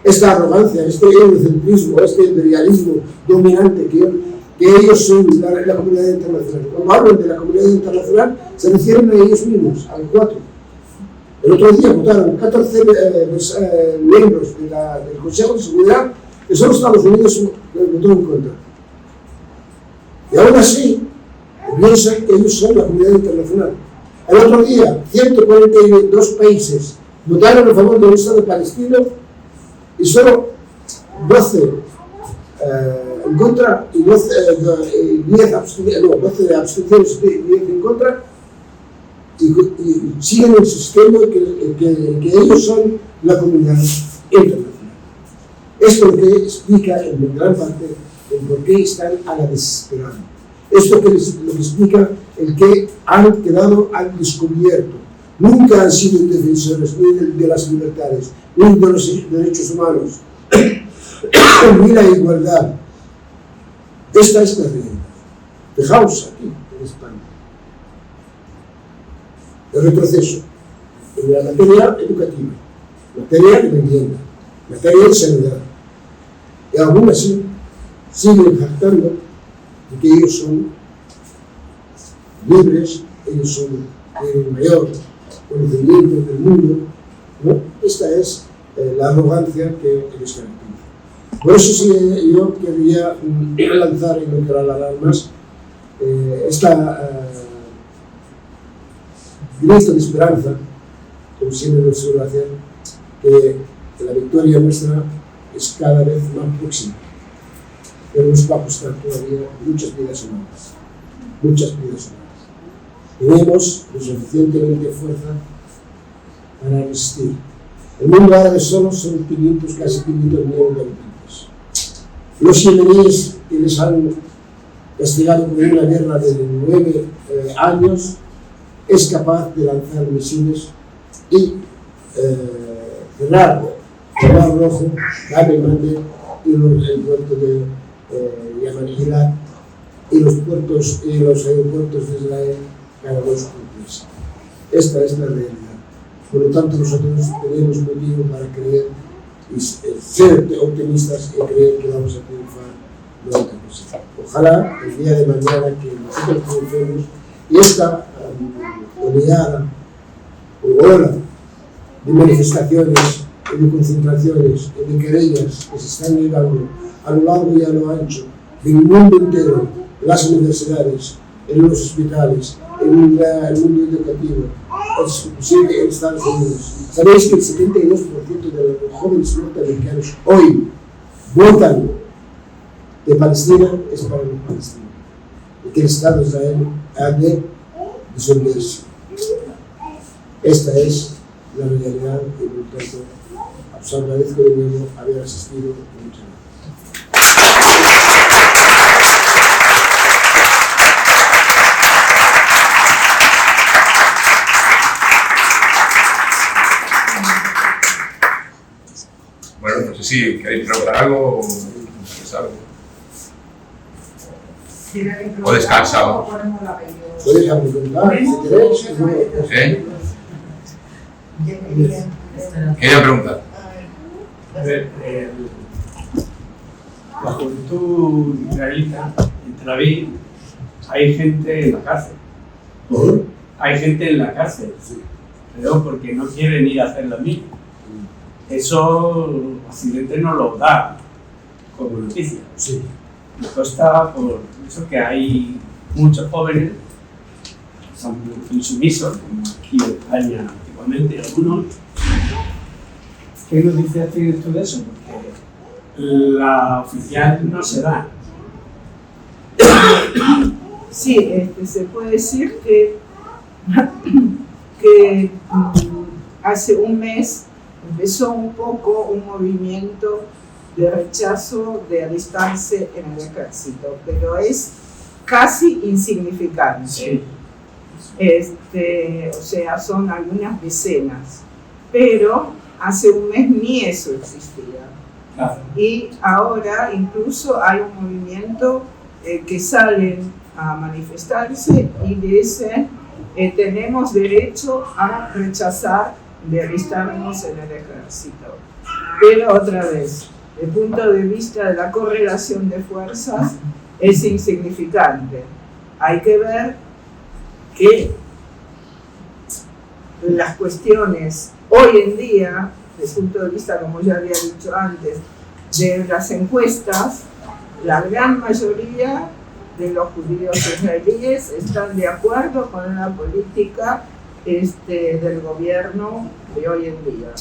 Esta arrogancia, este eurocentrismo, este imperialismo dominante que ellos son la comunidad internacional. Cuando hablan de la comunidad internacional, se refieren a ellos mismos, al 4. El otro día votaron 14 miembros del Consejo de Seguridad, que solo Estados Unidos votó en contra. Y aún así, piensan que ellos son la comunidad internacional. El otro día, 142 países votaron a favor del Estado palestino y solo 12 en contra y 10 abstenciones, 10 en contra, y siguen el sistema que ellos son la comunidad internacional. Esto lo que explica en gran parte el por qué están a la desesperada. Esto lo que explica el que han quedado al descubierto. Nunca han sido defensores ni de las libertades, ni de los derechos humanos, ni la igualdad. Esta es la realidad. Fijaos aquí, en España. El retroceso en la materia educativa, materia de vivienda, materia de sanidad. Y aún así siguen jactando de que ellos son libres, ellos tienen mayor conocimiento del mundo, ¿no? Esta es la arrogancia que les caracteriza. Por eso sí, yo quería lanzar y no quiero alargar más esta grito de esperanza, como siempre lo suelo hacer, que la victoria nuestra es cada vez más próxima. Pero nos va a costar todavía muchas vidas humanas. Muchas vidas humanas. Tenemos lo suficientemente fuerza para resistir. El mundo árabe solo son casi 500 millones de habitantes. Los yemeníes que les han castigado con una guerra de 9 años es capaz de lanzar misiles y cerrar el Mar Rojo, Bab el-Mandeb y el puerto de Yaman Eilat y los puertos y los aeropuertos de Israel cada 2 por 3. Esta es la realidad. Por lo tanto, nosotros tenemos motivo para creer y ser optimistas y creer que vamos a triunfar lo antes posible. Ojalá el día de mañana que nosotros triunfemos y esta oleada o ola de manifestaciones y de concentraciones y de querellas que se están llevando a lo largo y a lo ancho del mundo entero, en las universidades, en los hospitales, en el mundo educativo, inclusive en Estados Unidos. Sabéis que el 72% de los jóvenes norteamericanos hoy votan que Palestina es para los palestinos y que el Estado de Israel ha de disolverse. Esta es la realidad y por lo tanto os agradezco de nuevo haber asistido. Muchas gracias. Bueno, no sé si queréis preguntar algo o pensar algo. O descansamos. Podéis preguntar, si queréis. Quería preguntar. A ver, la juventud israelita, en Tel Aviv, hay gente en la cárcel. hay gente en la cárcel, Sí. pero porque no quieren ir a hacer lo mismo. Eso Occidente no lo da como noticia. Sí. Me consta por eso que hay muchos jóvenes que son muy insumisos, como aquí en España antiguamente algunos. ¿Qué nos dice tú de eso? Porque la oficial no se da. Sí, se puede decir que hace un mes empezó un poco un movimiento de rechazo de alistarse en el ejército, pero es casi insignificante. Sí. O sea, son algunas decenas, pero hace un mes ni eso existía. Claro. Y ahora incluso hay un movimiento que salen a manifestarse y dicen tenemos derecho a rechazar de alistarnos en el ejército. Pero otra vez, desde el punto de vista de la correlación de fuerzas es insignificante. Hay que ver que las cuestiones hoy en día, desde el punto de vista, como ya había dicho antes, de las encuestas, la gran mayoría de los judíos israelíes están de acuerdo con la política del gobierno de hoy en día.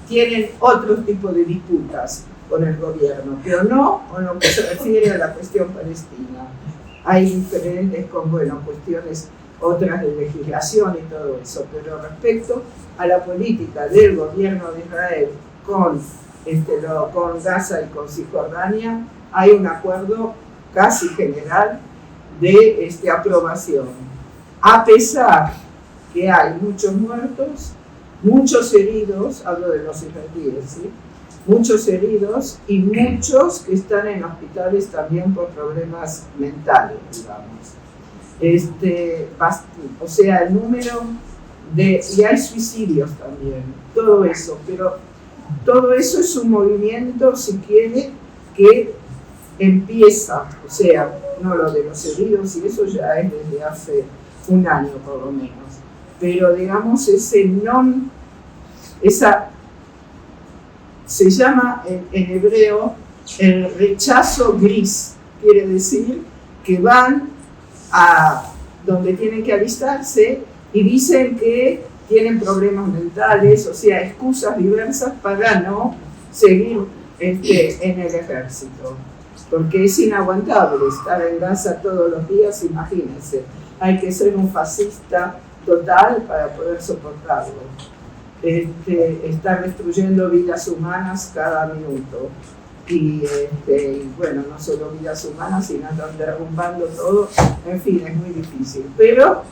Tienen otro tipo de disputas con el gobierno, pero no con lo que se refiere a la cuestión palestina. Hay diferentes cuestiones otras de legislación y todo eso, pero respecto a la política del gobierno de Israel con Gaza y con Cisjordania, hay un acuerdo casi general de aprobación, a pesar que hay muchos muertos, muchos heridos, hablo de los israelíes, ¿sí? Muchos heridos y muchos que están en hospitales también por problemas mentales, digamos. O sea, el número y hay suicidios también, todo eso, pero todo eso es un movimiento, si quiere, que empieza, o sea, no lo de los heridos, y eso ya es desde hace un año por lo menos, pero digamos se llama en hebreo el rechazo gris, quiere decir que van a donde tienen que alistarse y dicen que tienen problemas mentales, o sea, excusas diversas para no seguir en el ejército, porque es inaguantable estar en Gaza todos los días, imagínense, hay que ser un fascista total para poder soportarlo. Estar destruyendo vidas humanas cada minuto y bueno, no solo vidas humanas, sino están derrumbando todo, en fin, es muy difícil, pero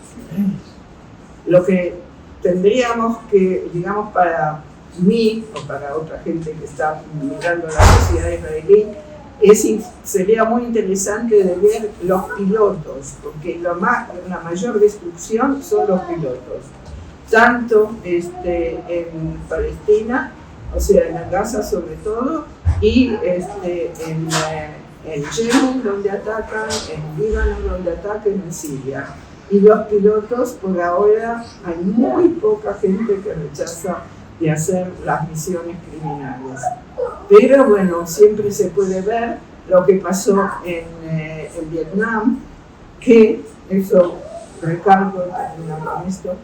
lo que tendríamos que, digamos, para mí o para otra gente que está mirando la sociedad israelí, sería muy interesante de ver los pilotos, porque la mayor destrucción son los pilotos, tanto en Palestina, o sea, en Gaza sobre todo, y en Yemen donde atacan, en Líbano donde atacan, en Siria. Y los pilotos, por ahora, hay muy poca gente que rechaza de hacer las misiones criminales. Pero bueno, siempre se puede ver lo que pasó en Vietnam, que eso recalco con esto,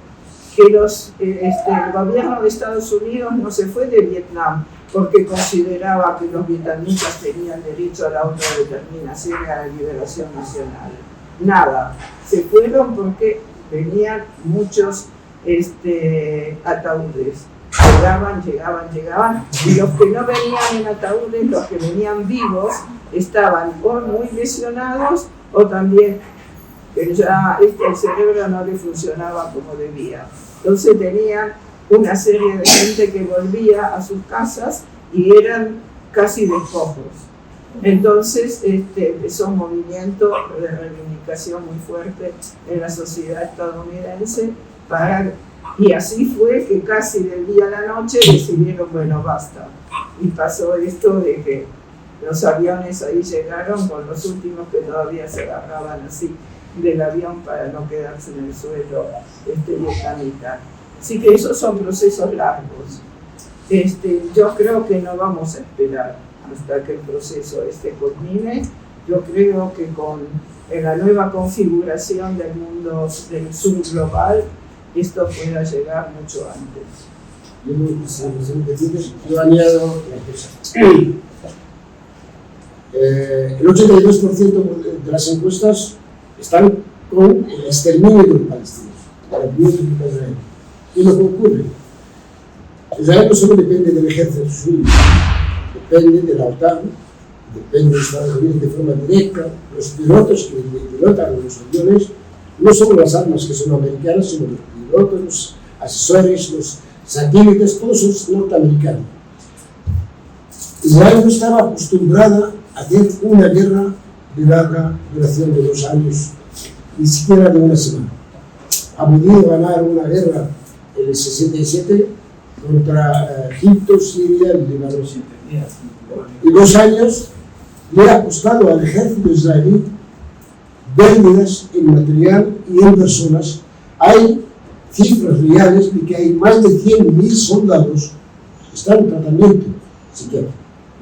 que el gobierno de Estados Unidos no se fue de Vietnam porque consideraba que los vietnamitas tenían derecho a la autodeterminación y a la liberación nacional. Nada, se fueron porque venían muchos ataúdes. Llegaban, y los que no venían en ataúdes, los que venían vivos, estaban o muy lesionados o también ya el cerebro no le funcionaba como debía. Entonces tenían una serie de gente que volvía a sus casas y eran casi despojos. Entonces empezó un movimiento de reivindicación muy fuerte en la sociedad estadounidense y así fue que casi del día a la noche decidieron, bueno, basta. Y pasó esto de que los aviones ahí llegaron con los últimos que todavía se agarraban así del avión para no quedarse en el suelo vietnamita. Así que esos son procesos largos. Yo creo que no vamos a esperar hasta que el proceso culmine. Yo creo que en la nueva configuración del mundo del sur global, esto pueda llegar mucho antes. Yo añado una cosa. El 82% de las encuestas están con el exterminio de los palestinos, ¿Qué es lo que ocurre? Israel no solo depende del ejército suyo, depende de la OTAN, depende de Estados Unidos de forma directa. Los pilotos que pilotan los aviones no son las armas que son americanas, sino los pilotos, los asesores, los satélites, todos son norteamericanos. Israel no estaba acostumbrada a hacer una guerra de larga duración de 2 años, ni siquiera de una semana. Ha podido ganar una guerra en el 67 contra Egipto, Siria y Líbano. Y 2 años le ha costado al ejército israelí pérdidas en material y en personas. Hay cifras reales de que hay más de 100.000 soldados que están en tratamiento psiquiátrico.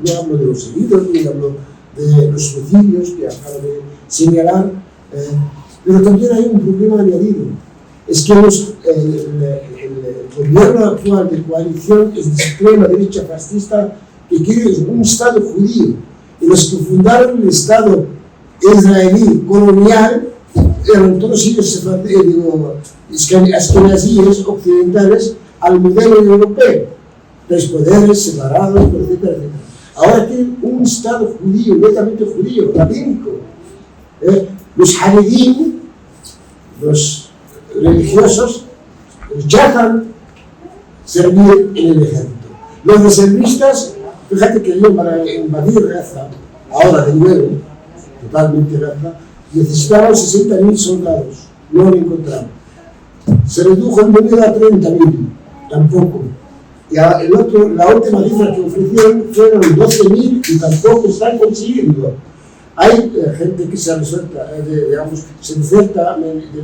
No hablo de los heridos, ni hablo de los suicidios que acabo de señalar, pero también hay un problema añadido. Es que el gobierno actual de coalición es de extrema derecha fascista que quiere un Estado judío. Y los que fundaron el Estado israelí colonial eran todos ellos askenazíes occidentales al modelo europeo. 3 poderes separados, etcétera, etcétera. Ahora tienen un Estado judío, netamente judío, rabínico. Los haredim, los religiosos, rechazan servir en el ejército. Los reservistas, fíjate que yo para invadir Gaza, ahora de nuevo, totalmente Gaza, necesitaban 60.000 soldados, no lo encontramos. Se redujo el número a 30.000, tampoco. Y la última cifra que ofrecieron fueron 12.000 y tampoco están consiguiendo. Hay gente que se deserta del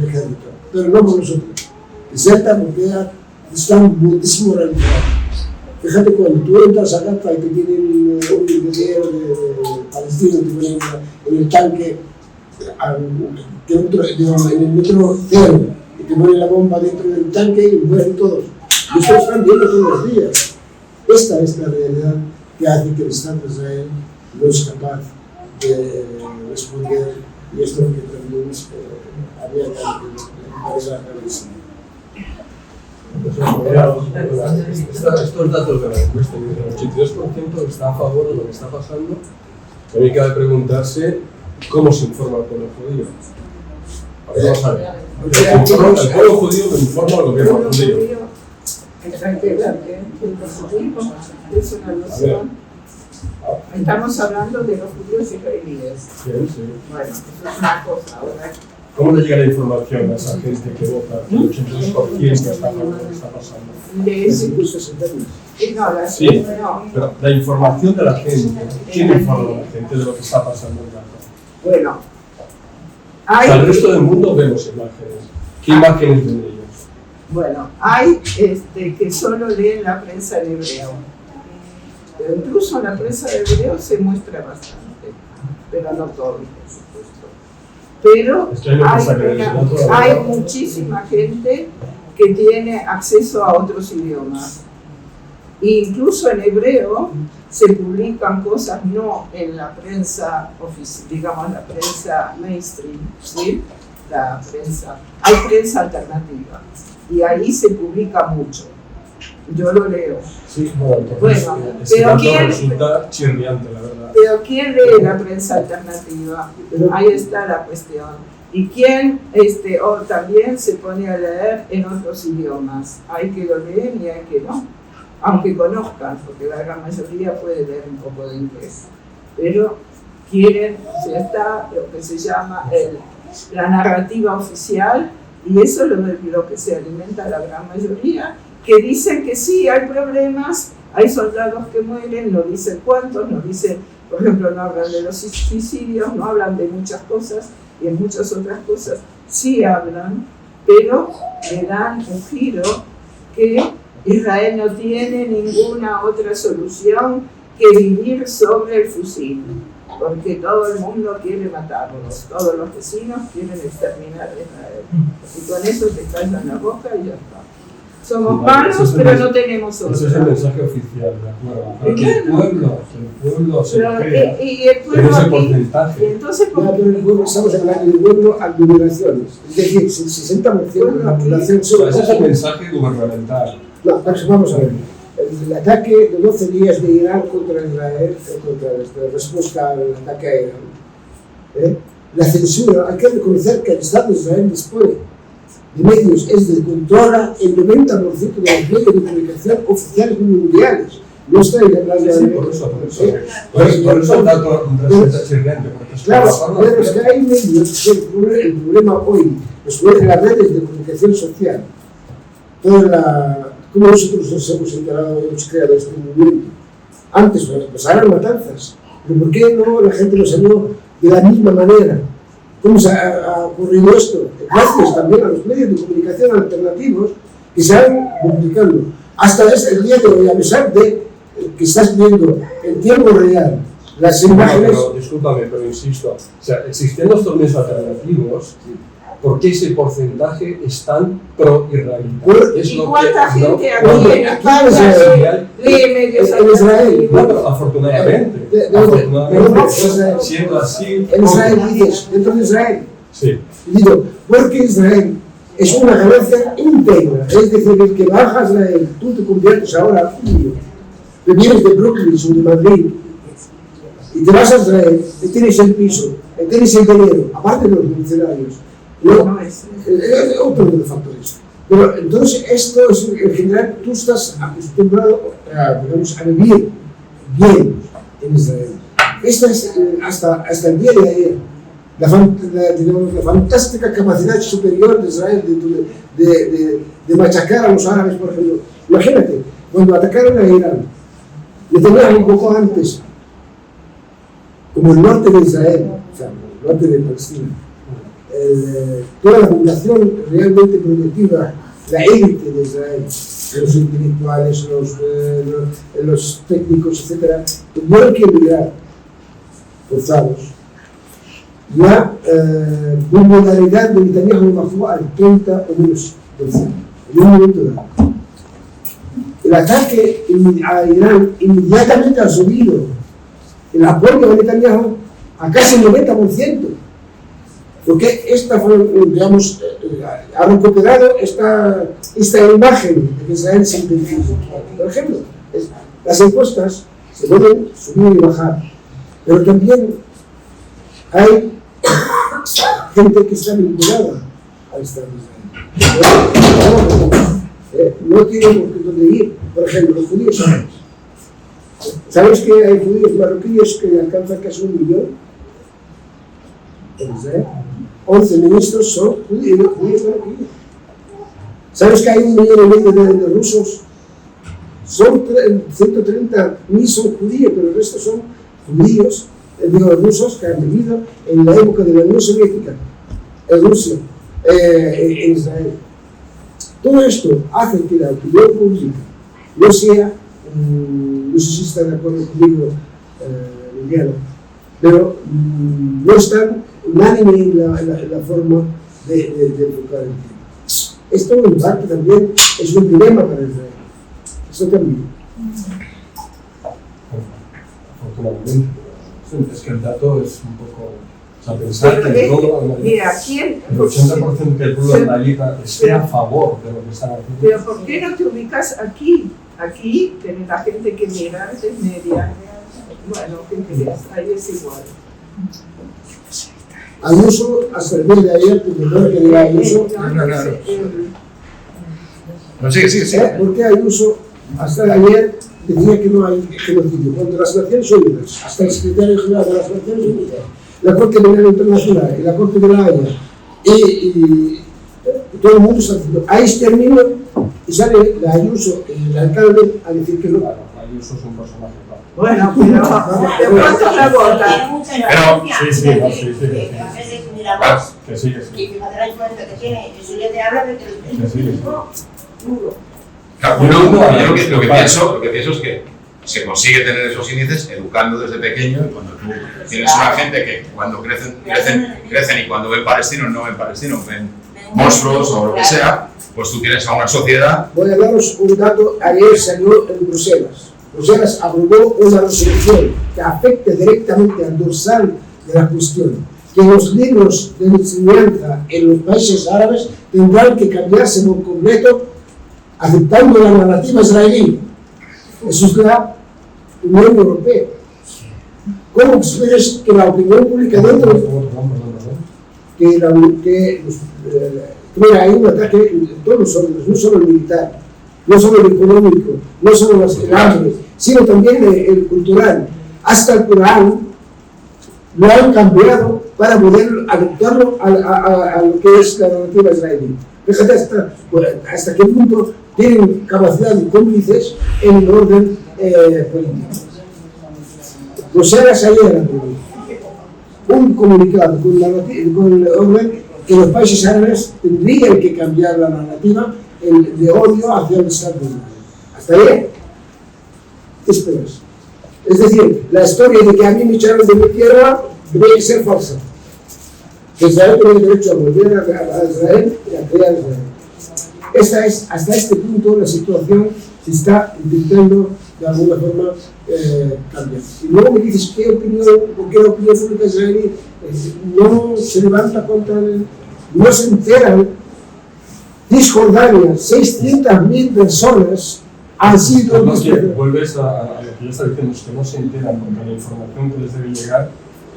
ejército, pero no por nosotros. Deserta porque están desmoralizados. Fíjate, cuando tú entras a Gaza y te tienen un video de palestinos, te ponen en el tanque, en el metro cero, y te ponen la bomba dentro del tanque y mueren todos. Y eso están viendo todos los días. Esta es la realidad que hace que el Estado de Israel no es capaz de responder, y esto es lo que también había que la cabeza. Estos datos de la encuesta, el 82% está a favor de lo que está pasando. También cabe preguntarse cómo se informa al pueblo judío. Vamos a ver. El pueblo judío lo informa al gobierno judío. Es una noción. Estamos hablando de los judíos israelíes. Sí, sí. Bueno, eso es una cosa. Ahora, ¿cómo le llega la información a esa gente que vota? Que el 82% está a favor de lo que está pasando. Sí, pero la información de la gente. ¿Quién informa a la gente de lo que está pasando en Gaza? Bueno, O sea, el resto del mundo vemos imágenes. ¿Qué imágenes ven ellos? Bueno, hay que solo leen la prensa en hebreo. Pero incluso la prensa de hebreo se muestra bastante, pero no todo, por supuesto. Pero hay muchísima gente que tiene acceso a otros idiomas. Incluso en hebreo se publican cosas no en la prensa oficial, digamos la prensa mainstream, ¿sí? Hay prensa alternativa y ahí se publica mucho. Yo lo leo. Sí, bueno, pero ¿quién resulta chirriante, la verdad. Pero ¿quién lee la prensa alternativa? Ahí está la cuestión. ¿Y quién también se pone a leer en otros idiomas? Hay que lo leen y hay que no. Aunque conozcan, porque la gran mayoría puede leer un poco de inglés. Pero quieren, está lo que se llama la narrativa oficial, y eso es lo que se alimenta la gran mayoría, que dicen que sí, hay problemas, hay soldados que mueren, no dicen cuántos, no dicen, por ejemplo, no hablan de los suicidios, no hablan de muchas cosas, y en muchas otras cosas sí hablan, pero le dan un giro que Israel no tiene ninguna otra solución que vivir sobre el fusil, porque todo el mundo quiere matarlos, todos los vecinos quieren exterminar a Israel, y con eso te callan la boca y ya está. Somos malos, pero no tenemos otra. Ese es el mensaje oficial, ¿de acuerdo? Pero que el pueblo se lo crea, y el pueblo en ese aquí, porcentaje. y entonces, No, pero el pueblo, estamos hablando del pueblo a aglomeraciones. Es decir, si el 60% de la población O sea, ese es el mensaje gubernamental. No, vamos a ver. El ataque de 12 días de Irán contra Israel, contra la respuesta al ataque a Irán, la censura, hay que reconocer que el Estado de Israel dispone de medios, es decir, controla el 90% de los medios de comunicación oficiales mundiales. No estoy hablando de... Por eso el dato resulta chirriante. Claro, pero es que hay medios, el problema hoy, las redes de comunicación social, cómo nosotros nos hemos enterado y hemos creado este movimiento. Antes pasaron matanzas, pero ¿por qué no la gente lo salió de la misma manera? ¿Cómo se ha ocurrido esto? Gracias también a los medios de comunicación alternativos que se han publicando. Hasta el día de hoy, a pesar de que estás viendo en tiempo real las imágenes... No, pero, discúlpame, pero insisto, o sea, existiendo estos medios alternativos, ¿por qué ese porcentaje es tan pro-israelita? ¿Y cuánta gente aquí en España lee medios en Israel? Bueno, afortunadamente, siendo así... En Israel dices, dentro de Israel. Sí. Digo, porque Israel es una ganancia íntegra, es decir, el que baja a Israel, tú te conviertes ahora a judío, te vienes de Brooklyn o de Madrid, y te vas a Israel, tienes el piso, tienes el dinero, aparte de los funcionarios. No, otro de los factores. Pero entonces esto es, en general, tú estás acostumbrado a vivir bien en Israel. Esta es hasta el día de ayer la fantástica capacidad superior de Israel de machacar a los árabes, por ejemplo. Imagínate, cuando atacaron a Irán, le tenían un poco antes, como el norte de Israel, o sea, el norte de Palestina. Toda la población realmente productiva, la élite de Israel, los intelectuales, los técnicos, etc., tuvieron que emigrar forzados. La vulnerabilidad de Netanyahu bajó al 30 o menos en un momento dado. El ataque a Irán inmediatamente ha subido el apoyo a Netanyahu a casi el 90%. Porque digamos, ha recuperado esta imagen de que Israel se identifica. Por ejemplo, las encuestas se pueden subir y bajar, pero también hay gente que está vinculada al Estado de Israel. No tienen por qué dónde ir. Por ejemplo, los judíos árabes. ¿Sabes que hay judíos marroquíes que alcanzan casi 1 millón en Israel? 11 ministros son judíos marroquíes. ¿Sabes que hay 1,5 millones de rusos? Son 130.000 son judíos, pero el resto son judíos, rusos que han vivido en la época de la Unión Soviética, en Rusia, en Israel. Todo esto hace que la opinión pública no sea, no sé si está de acuerdo conmigo, Liliana, pero no están unánime en la forma de enfocar el tema. Esto en parte también es un dilema para Israel. Eso también. Afortunadamente. Es que el dato es un poco... O sea, pensar que el pueblo el 80% del pueblo israelita esté a favor de lo que están haciendo. Pero ¿por qué no te ubicas aquí? Aquí tenés la gente que mira, es media. Bueno, ahí es igual. Ayuso, hasta el día de ayer, primero que diga Ayuso. No, sigue. ¿Por qué Ayuso, hasta ayer, decía que no hay genocidio? Cuando las Naciones Unidas, hasta el secretario general de las Naciones Unidas, la Corte Penal Internacional y la Corte de la Haya, y todo el mundo está diciendo, hay exterminio, y sale la Ayuso, el alcalde, a decir que no. Claro, Ayuso es un personaje. Bueno, pero de pronto la vota. Sí. la voz. Que sí. Y fíjate la influencia que tiene. Eso ya te habla de que el físico duro. Claro, yo lo que pienso es que se consigue tener esos índices educando desde pequeño, y cuando tú tienes una gente que cuando crecen y cuando ven palestinos no ven palestinos, ven monstruos o lo que sea, pues tú tienes a una sociedad. Voy a daros un dato. Ayer salió en Bruselas. Bruselas aprobó una resolución que afecta directamente al dorsal de la cuestión, que los libros de enseñanza en los países árabes tendrán que cambiarse por completo aceptando la narrativa israelí. Eso es la Unión Europea. ¿Cómo esperas que la opinión pública dentro hay un ataque en todos los órdenes, no solo el militar, no solo el económico, no solo el hambre, sino también el cultural? Hasta el Corán lo han cambiado para poder adaptarlo a lo que es la narrativa israelí. Fíjate hasta qué punto tienen capacidad de cómplices en el orden político. Bruselas ayer un comunicado con el orden que los países árabes tendrían que cambiar la narrativa de odio hacia el Estado de Israel. Hasta ayer. ¿Qué esperas? Es decir, la historia de que a mí me echaron de mi tierra debe ser falsa. Que Israel tiene derecho a volver a Israel y a crear Israel. Hasta este punto la situación se está intentando de alguna forma cambiar. Y luego me dices qué opinión, o qué opinión pública israelí no se levanta contra él, no se enteran. Cisjordania, 600.000 personas han sido... No, que vuelves a lo que ya está diciendo, es que no se enteran porque la información que les debe llegar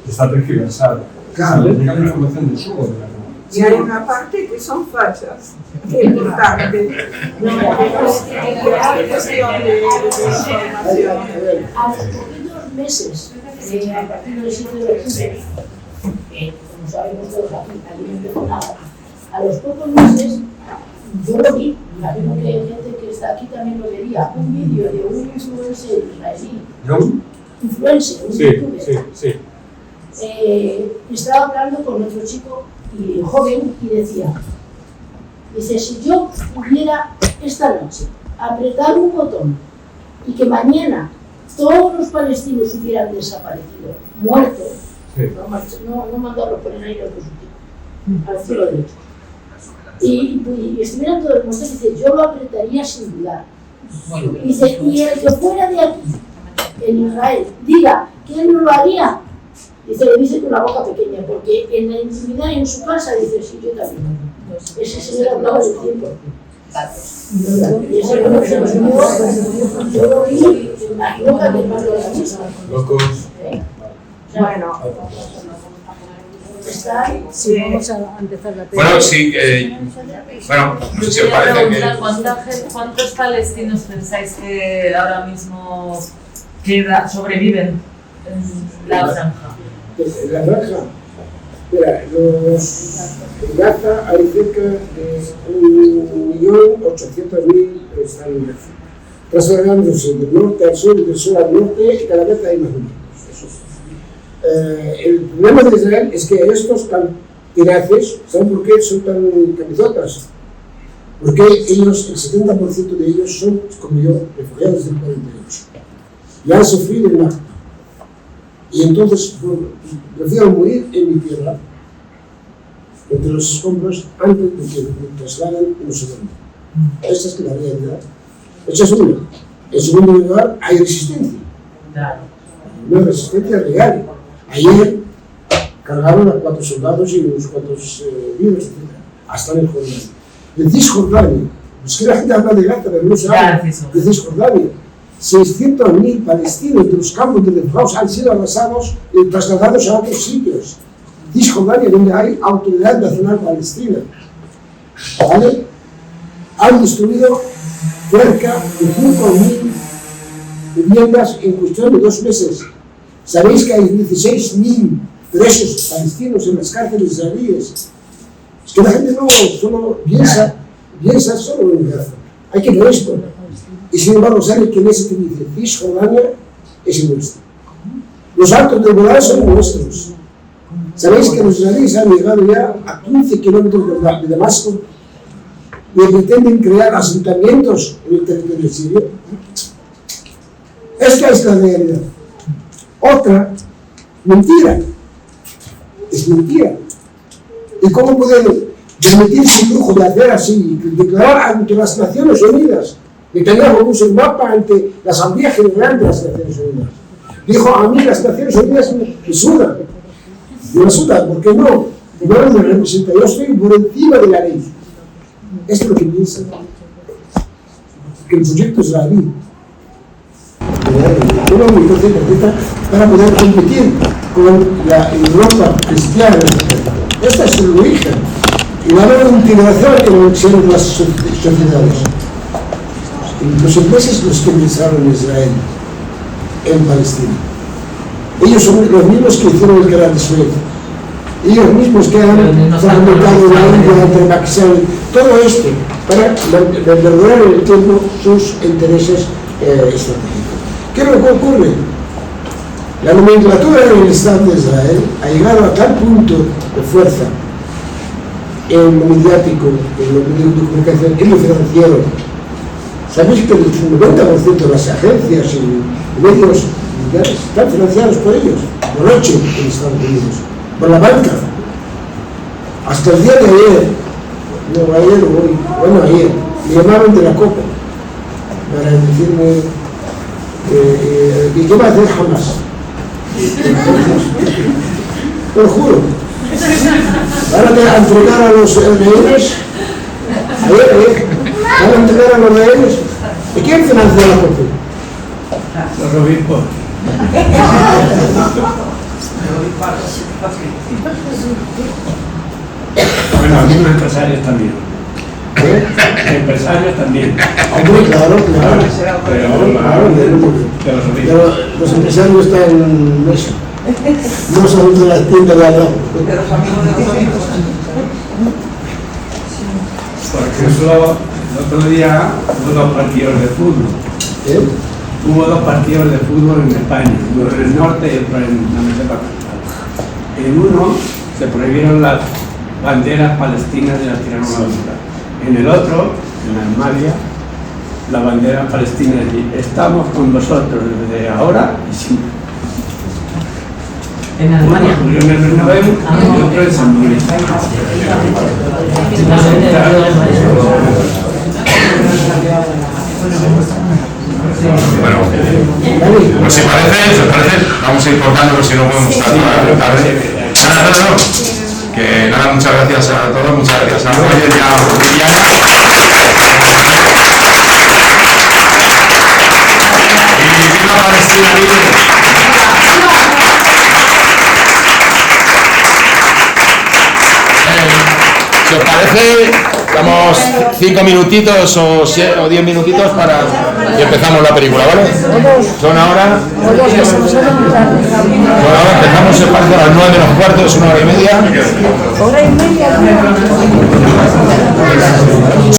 está tergiversada. Claro. Les llega la información de su gobierno. Y hay una parte que son fachas, importante. Es cuestión de información. A los poquitos meses, a partir del 7 de octubre, como sabemos todos aquí no empezó nada, a los pocos meses, yo lo vi, imagino que hay gente que está aquí también lo vería, un vídeo de un influencer israelí, un youtuber, estaba hablando con otro chico joven y decía, si yo pudiera esta noche apretar un botón y que mañana todos los palestinos hubieran desaparecido, muertos, no mandarlo por el aire al cielo derecho, y estuvieran todos muertos, dice, yo lo apretaría sin dudar. Dice, y el que fuera de aquí, en Israel, diga que él no lo haría, dice, lo dice con la boca pequeña, porque en la intimidad y en su casa dice, sí, yo también. Ese señor hablaba del tiempo. Y ese conocemos yo lo vi, me imagino que además lo la misma. Locos. Bueno. Sí, vamos a empezar la Bueno, sí, bueno, no sé si os parece que... ¿Cuántos palestinos pensáis que ahora mismo sobreviven en la franja? En la franja, mira, en Gaza hay cerca de 1.800.000 que están en Gaza, trasladándose del norte al sur y del sur al norte, y cada vez hay más muertos. El problema de Israel es que estos tan tenaces, ¿saben por qué son tan camisotas? Porque ellos, el 70% de ellos son, como yo, refugiados del 48. Y han sufrido el Nakba. Y entonces prefiero morir en mi tierra, entre los escombros, antes de que me trasladen y no se duermen. Esta es la realidad. Esa es una. En segundo lugar, hay resistencia. Una resistencia real. Ayer cargaron a 4 soldados y unos cuantos heridos, etc. Hasta en el Jordán. En Cisjordania, es que la gente habla de Gaza, pero no se habla de Cisjordania. 600.000 palestinos de los campos de refugiados han sido arrasados y trasladados a otros sitios. Cisjordania, donde hay Autoridad Nacional Palestina. ¿Vale? Han destruido cerca de 5.000 viviendas en cuestión de 2 meses. ¿Sabéis que hay 16.000 presos palestinos en las cárceles israelíes? Es que la gente no solo piensa solo en Gaza. Hay que ver esto. Y sin embargo, ¿sabe quién es el que dice? Cisjordania es nuestro. Los altos del Golán son nuestros. ¿Sabéis que los israelíes han llegado ya a 15 kilómetros de Damasco y pretenden crear asentamientos en el territorio sirio? Esta es la realidad. Otra, mentira. Es mentira. ¿Y cómo pueden permitirse el lujo de hacer así y declarar ante las Naciones Unidas? Netanyahu puso el mapa ante la Asamblea General de las Naciones Unidas. Dijo: a mí las Naciones Unidas me sudan. Me sudan, porque no me representa. Yo estoy por encima de la ley. Esto es lo que piensan. Que el proyecto israelí una unificación perfecta para poder competir con la Europa cristiana. Esta es el origen. Y va a haber una integración en el seno de las sociedades. Los ingleses los que pensaron en Israel, en Palestina. Ellos son los mismos que hicieron el canal de Suez. Ellos mismos que han fragmentado la India entre Pakistán. Todo esto para perdurar en el tiempo sus intereses estratégicos. ¿Qué es lo que ocurre? La nomenclatura en el Estado de Israel ha llegado a tal punto de fuerza en lo mediático, en lo de comunicación, en lo financiero. ¿Sabéis que el 90% de las agencias y medios mundiales están financiados por ellos? Por 8 en Estados Unidos, por la banca. Hasta el día de ayer, ayer, me llamaron de la COPA para decirme ¿y qué va a hacer Hamas? Te lo juro. Van a entregar a los rehenes. Van a entregar a los rehenes. ¿Y quién financia la COPA? Los obispos. Bueno, algunos empresarios también. Empresarios también. Hombre, claro. Pero los empresarios están en eso. No son de las tiendas de al lado. De los amigos de los obispos. por ejemplo, el otro día hubo 2 partidos de fútbol. Hubo 2 partidos de fútbol en España, uno en el norte y otro en la meseta central. En uno se prohibieron las banderas palestinas y las tiraron a la basura. En el otro, en Almaria, la bandera palestina allí. Estamos con vosotros desde ahora y siempre. En Alemania. Uno en el Bernabéu y otro en San Luis. Bueno, pues si parece, vamos a ir cortando, si no podemos estar tarde. No. Que nada, muchas gracias a todos, muchas gracias a Roger y a Viviana. Y viva Palestina libre. Si os parece, damos 5 minutitos o 10 minutitos y empezamos la película, ¿vale? Son ahora empezamos el partido a las 9 menos cuarto, es 1 hora y media.